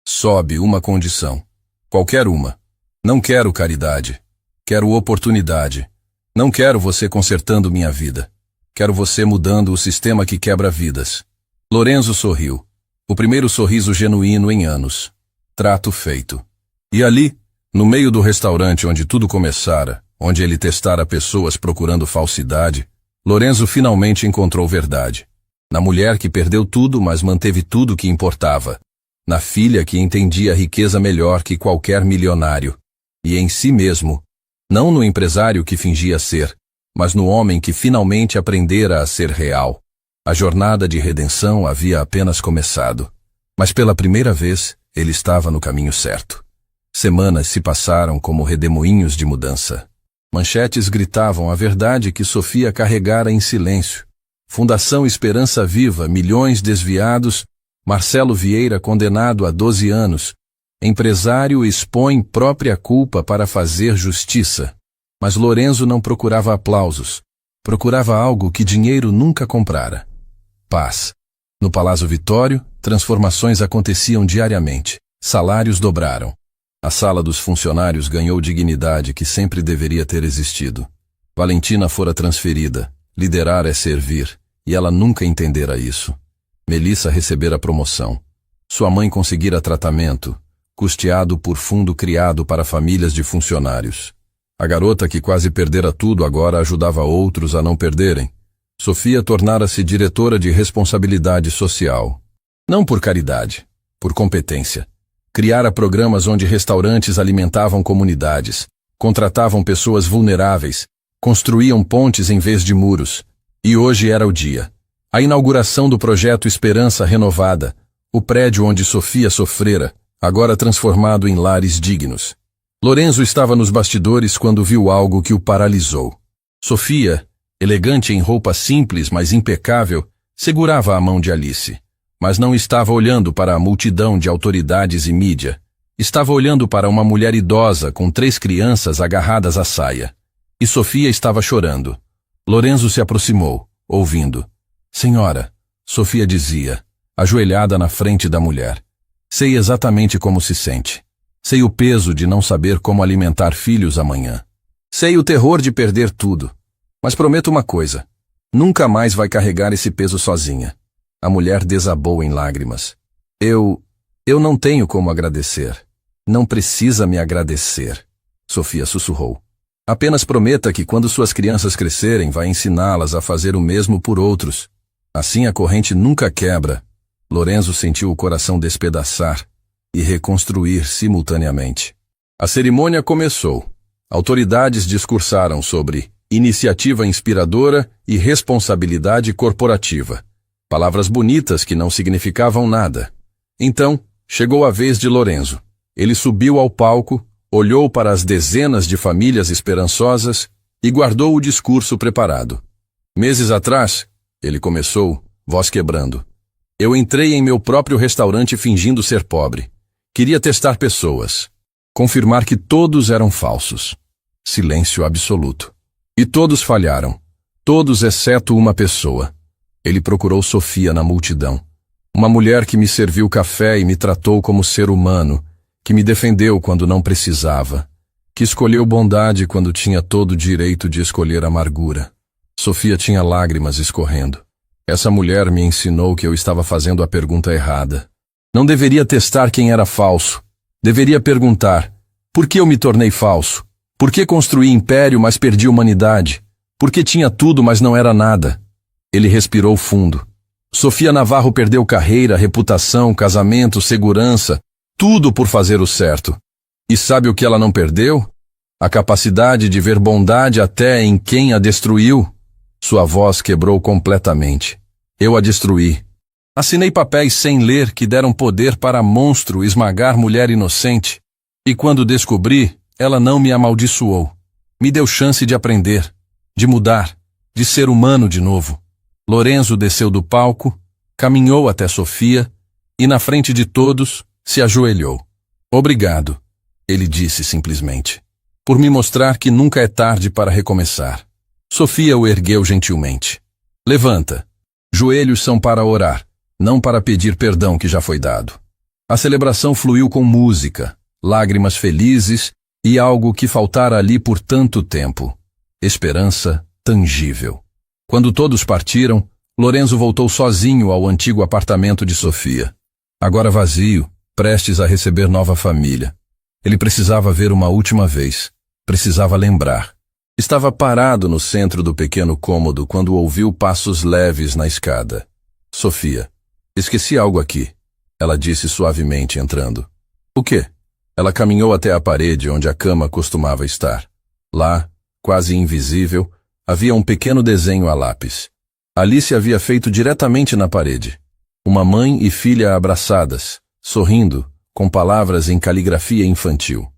Speaker 2: Sobe uma condição. Qualquer uma. Não quero caridade. Quero oportunidade. Não quero você consertando minha vida. Quero você mudando o sistema que quebra vidas. Lorenzo sorriu. O primeiro sorriso genuíno em anos. Trato feito. E ali, no meio do restaurante onde tudo começara, onde ele testara pessoas procurando falsidade, Lorenzo finalmente encontrou verdade. Na mulher que perdeu tudo, mas manteve tudo que importava. Na filha que entendia a riqueza melhor que qualquer milionário. E em si mesmo. Não no empresário que fingia ser, mas no homem que finalmente aprendera a ser real. A jornada de redenção havia apenas começado, mas pela primeira vez ele estava no caminho certo. Semanas se passaram como redemoinhos de mudança. Manchetes gritavam a verdade que Sofia carregara em silêncio. Fundação Esperança Viva, milhões desviados, Marcelo Vieira condenado a 12 anos. Empresário expõe própria culpa para fazer justiça. Mas Lorenzo não procurava aplausos. Procurava algo que dinheiro nunca comprara. Paz. No Palácio Vitório, transformações aconteciam diariamente. Salários dobraram. A sala dos funcionários ganhou dignidade que sempre deveria ter existido. Valentina fora transferida. Liderar é servir, e ela nunca entendera isso. Melissa recebera promoção. Sua mãe conseguira tratamento, custeado por fundo criado para famílias de funcionários. A garota que quase perdera tudo agora ajudava outros a não perderem. Sofia tornara-se diretora de responsabilidade social. Não por caridade, por competência. Criara programas onde restaurantes alimentavam comunidades, contratavam pessoas vulneráveis, construíam pontes em vez de muros. E hoje era o dia. A inauguração do projeto Esperança Renovada, o prédio onde Sofia sofrera, agora transformado em lares dignos. Lorenzo estava nos bastidores quando viu algo que o paralisou. Sofia, elegante em roupa simples, mas impecável, segurava a mão de Alice. Mas não estava olhando para a multidão de autoridades e mídia. Estava olhando para uma mulher idosa com 3 crianças agarradas à saia. E Sofia estava chorando. Lorenzo se aproximou, ouvindo. Senhora, Sofia dizia, ajoelhada na frente da mulher. Sei exatamente como se sente. Sei o peso de não saber como alimentar filhos amanhã. Sei o terror de perder tudo. Mas prometo uma coisa. Nunca mais vai carregar esse peso sozinha. A mulher desabou em lágrimas. Eu não tenho como agradecer. Não precisa me agradecer. Sofia sussurrou. Apenas prometa que quando suas crianças crescerem, vai ensiná-las a fazer o mesmo por outros. Assim a corrente nunca quebra. Lorenzo sentiu o coração despedaçar e reconstruir simultaneamente. A cerimônia começou. Autoridades discursaram sobre iniciativa inspiradora e responsabilidade corporativa. Palavras bonitas que não significavam nada. Então, chegou a vez de Lorenzo. Ele subiu ao palco, olhou para as dezenas de famílias esperançosas e guardou o discurso preparado. Meses atrás, ele começou, voz quebrando. Eu entrei em meu próprio restaurante fingindo ser pobre. Queria testar pessoas. Confirmar que todos eram falsos. Silêncio absoluto. E todos falharam. Todos exceto uma pessoa. Ele procurou Sofia na multidão. Uma mulher que me serviu café e me tratou como ser humano, que me defendeu quando não precisava, que escolheu bondade quando tinha todo o direito de escolher amargura. Sofia tinha lágrimas escorrendo. Essa mulher me ensinou que eu estava fazendo a pergunta errada. Não deveria testar quem era falso. Deveria perguntar, por que eu me tornei falso? Por que construí império, mas perdi humanidade? Por que tinha tudo, mas não era nada? Ele respirou fundo. Sofia Navarro perdeu carreira, reputação, casamento, segurança, tudo por fazer o certo. E sabe o que ela não perdeu? A capacidade de ver bondade até em quem a destruiu. Sua voz quebrou completamente. Eu a destruí. Assinei papéis sem ler que deram poder para monstro esmagar mulher inocente. E quando descobri, ela não me amaldiçoou. Me deu chance de aprender, de mudar, de ser humano de novo. Lorenzo desceu do palco, caminhou até Sofia e, na frente de todos, se ajoelhou. Obrigado, ele disse simplesmente, por me mostrar que nunca é tarde para recomeçar. Sofia o ergueu gentilmente. Levanta. Joelhos são para orar, não para pedir perdão que já foi dado. A celebração fluiu com música, lágrimas felizes e algo que faltara ali por tanto tempo. Esperança tangível. Quando todos partiram, Lorenzo voltou sozinho ao antigo apartamento de Sofia. Agora vazio, prestes a receber nova família. Ele precisava ver uma última vez. Precisava lembrar. Estava parado no centro do pequeno cômodo quando ouviu passos leves na escada. Sofia. Esqueci algo aqui, ela disse suavemente entrando. O quê? Ela caminhou até a parede onde a cama costumava estar. Lá, quase invisível,
Speaker 1: Havia um pequeno desenho a lápis. Alice havia feito diretamente na parede. Uma mãe e filha abraçadas, sorrindo, com palavras em caligrafia infantil.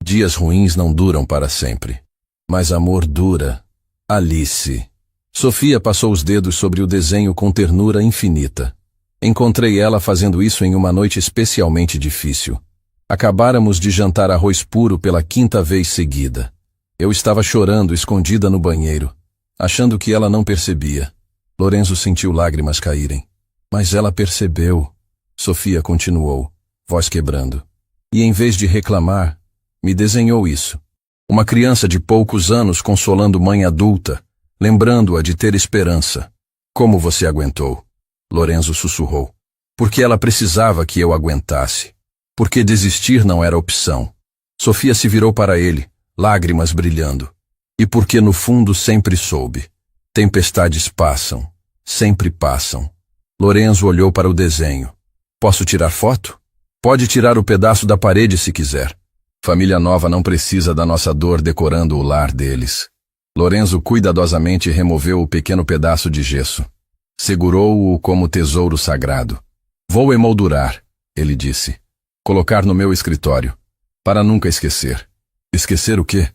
Speaker 1: Dias ruins não duram para sempre. Mas amor dura. Alice. Sofia passou os dedos sobre o desenho com ternura infinita. Encontrei ela fazendo isso em uma noite especialmente difícil. Acabáramos de jantar arroz puro pela 5ª vez seguida. Eu estava chorando escondida no banheiro, achando que ela não percebia. Lorenzo sentiu lágrimas caírem. Mas ela percebeu. Sofia continuou, voz quebrando. E em vez de reclamar, me desenhou isso. Uma criança de poucos anos consolando mãe adulta, lembrando-a de ter esperança. Como você aguentou? Lorenzo sussurrou. Porque ela precisava que eu aguentasse. Porque desistir não era opção. Sofia se virou para ele, lágrimas brilhando. E porque no fundo sempre soube. Tempestades passam, sempre passam. Lorenzo olhou para o desenho. Posso tirar foto? Pode tirar o pedaço da parede se quiser. Família nova não precisa da nossa dor decorando o lar deles. Lorenzo cuidadosamente removeu o pequeno pedaço de gesso. Segurou-o como tesouro sagrado. Vou emoldurar, ele disse. Colocar no meu escritório. Para nunca esquecer. Esquecer o quê?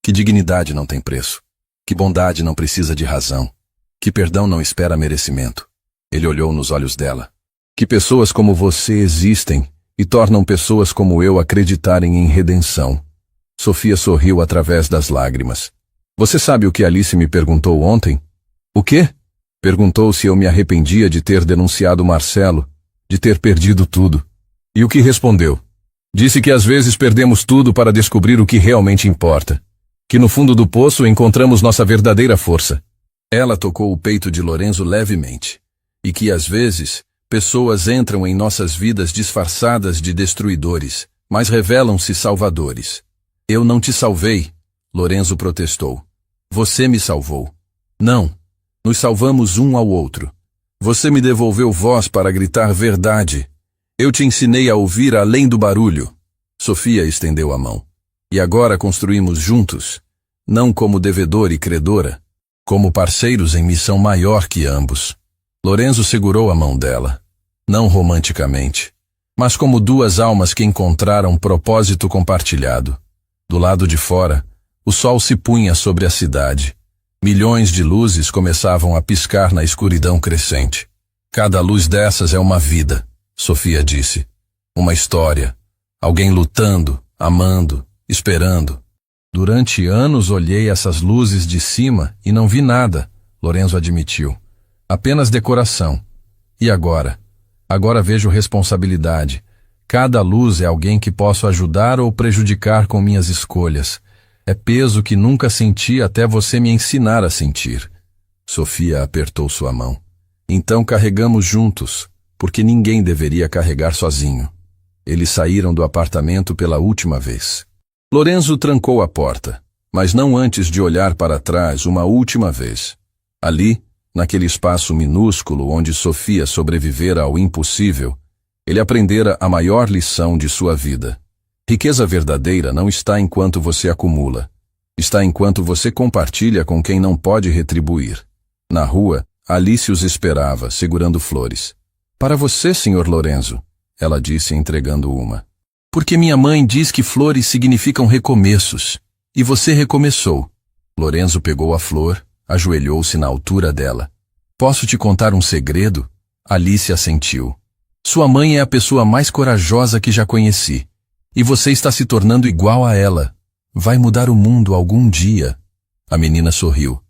Speaker 1: Que dignidade não tem preço. Que bondade não precisa de razão. Que perdão não espera merecimento. Ele olhou nos olhos dela. Que pessoas como você existem e tornam pessoas como eu acreditarem em redenção. Sofia sorriu através das lágrimas. Você sabe o que Alice me perguntou ontem? O quê? Perguntou se eu me arrependia de ter denunciado Marcelo, de ter perdido tudo. E o que respondeu? Disse que às vezes perdemos tudo para descobrir o que realmente importa. Que no fundo do poço encontramos nossa verdadeira força. Ela tocou o peito de Lorenzo levemente. E que às vezes, pessoas entram em nossas vidas disfarçadas de destruidores, mas revelam-se salvadores. Eu não te salvei, Lorenzo protestou. Você me salvou. Não. Nos salvamos um ao outro. Você me devolveu voz para gritar verdade. Eu te ensinei a ouvir além do barulho. Sofia estendeu a mão. E agora construímos juntos, não como devedor e credora, como parceiros em missão maior que ambos. Lorenzo segurou a mão dela, não romanticamente, mas como duas almas que encontraram propósito compartilhado. Do lado de fora, o sol se punha sobre a cidade. Milhões de luzes começavam a piscar na escuridão crescente. Cada luz dessas é uma vida, Sofia disse. Uma história. Alguém lutando, amando, esperando. Durante anos olhei essas luzes de cima e não vi nada, Lorenzo admitiu. Apenas decoração. E agora? Agora vejo responsabilidade. Cada luz é alguém que posso ajudar ou prejudicar com minhas escolhas. É peso que nunca senti até você me ensinar a sentir. Sofia apertou sua mão. Então carregamos juntos, porque ninguém deveria carregar sozinho. Eles saíram do apartamento pela última vez. Lorenzo trancou a porta, mas não antes de olhar para trás uma última vez. Ali, naquele espaço minúsculo onde Sofia sobrevivera ao impossível, ele aprendera a maior lição de sua vida. Riqueza verdadeira não está enquanto você acumula. Está enquanto você compartilha com quem não pode retribuir. Na rua, Alice os esperava, segurando flores. Para você, Sr. Lorenzo, ela disse entregando uma. Porque minha mãe diz que flores significam recomeços. E você recomeçou. Lorenzo pegou a flor, ajoelhou-se na altura dela. Posso te contar um segredo? Alice assentiu. Sua mãe é a pessoa mais corajosa que já conheci. E você está se tornando igual a ela. Vai mudar o mundo algum dia. A menina sorriu.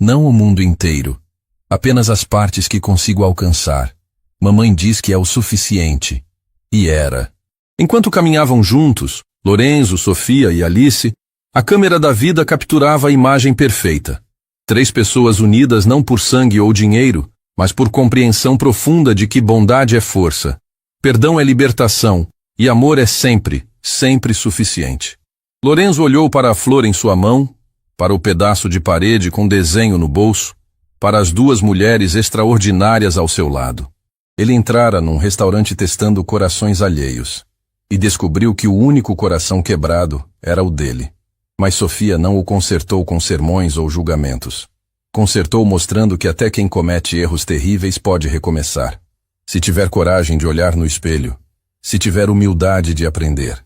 Speaker 1: Não o mundo inteiro. Apenas as partes que consigo alcançar. Mamãe diz que é o suficiente. E era. Enquanto caminhavam juntos, Lorenzo, Sofia e Alice, a câmera da vida capturava a imagem perfeita. 3 pessoas unidas não por sangue ou dinheiro, mas por compreensão profunda de que bondade é força, perdão é libertação e amor é sempre, sempre suficiente. Lorenzo olhou para a flor em sua mão, para o pedaço de parede com desenho no bolso, para as 2 mulheres extraordinárias ao seu lado. Ele entrara num restaurante testando corações alheios e descobriu que o único coração quebrado era o dele. Mas Sofia não o consertou com sermões ou julgamentos. Consertou mostrando que até quem comete erros terríveis pode recomeçar. Se tiver coragem de olhar no espelho, se tiver humildade de aprender,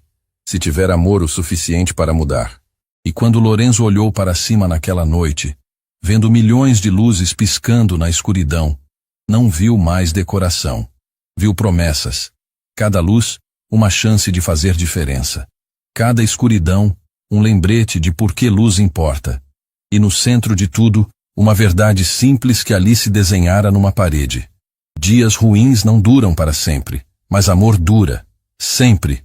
Speaker 1: se tiver amor o suficiente para mudar. E quando Lorenzo olhou para cima naquela noite, vendo milhões de luzes piscando na escuridão, não viu mais decoração. Viu promessas. Cada luz, uma chance de fazer diferença. Cada escuridão, um lembrete de por que luz importa. E no centro de tudo, uma verdade simples que ali se desenhara numa parede. Dias ruins não duram para sempre, mas amor dura, sempre.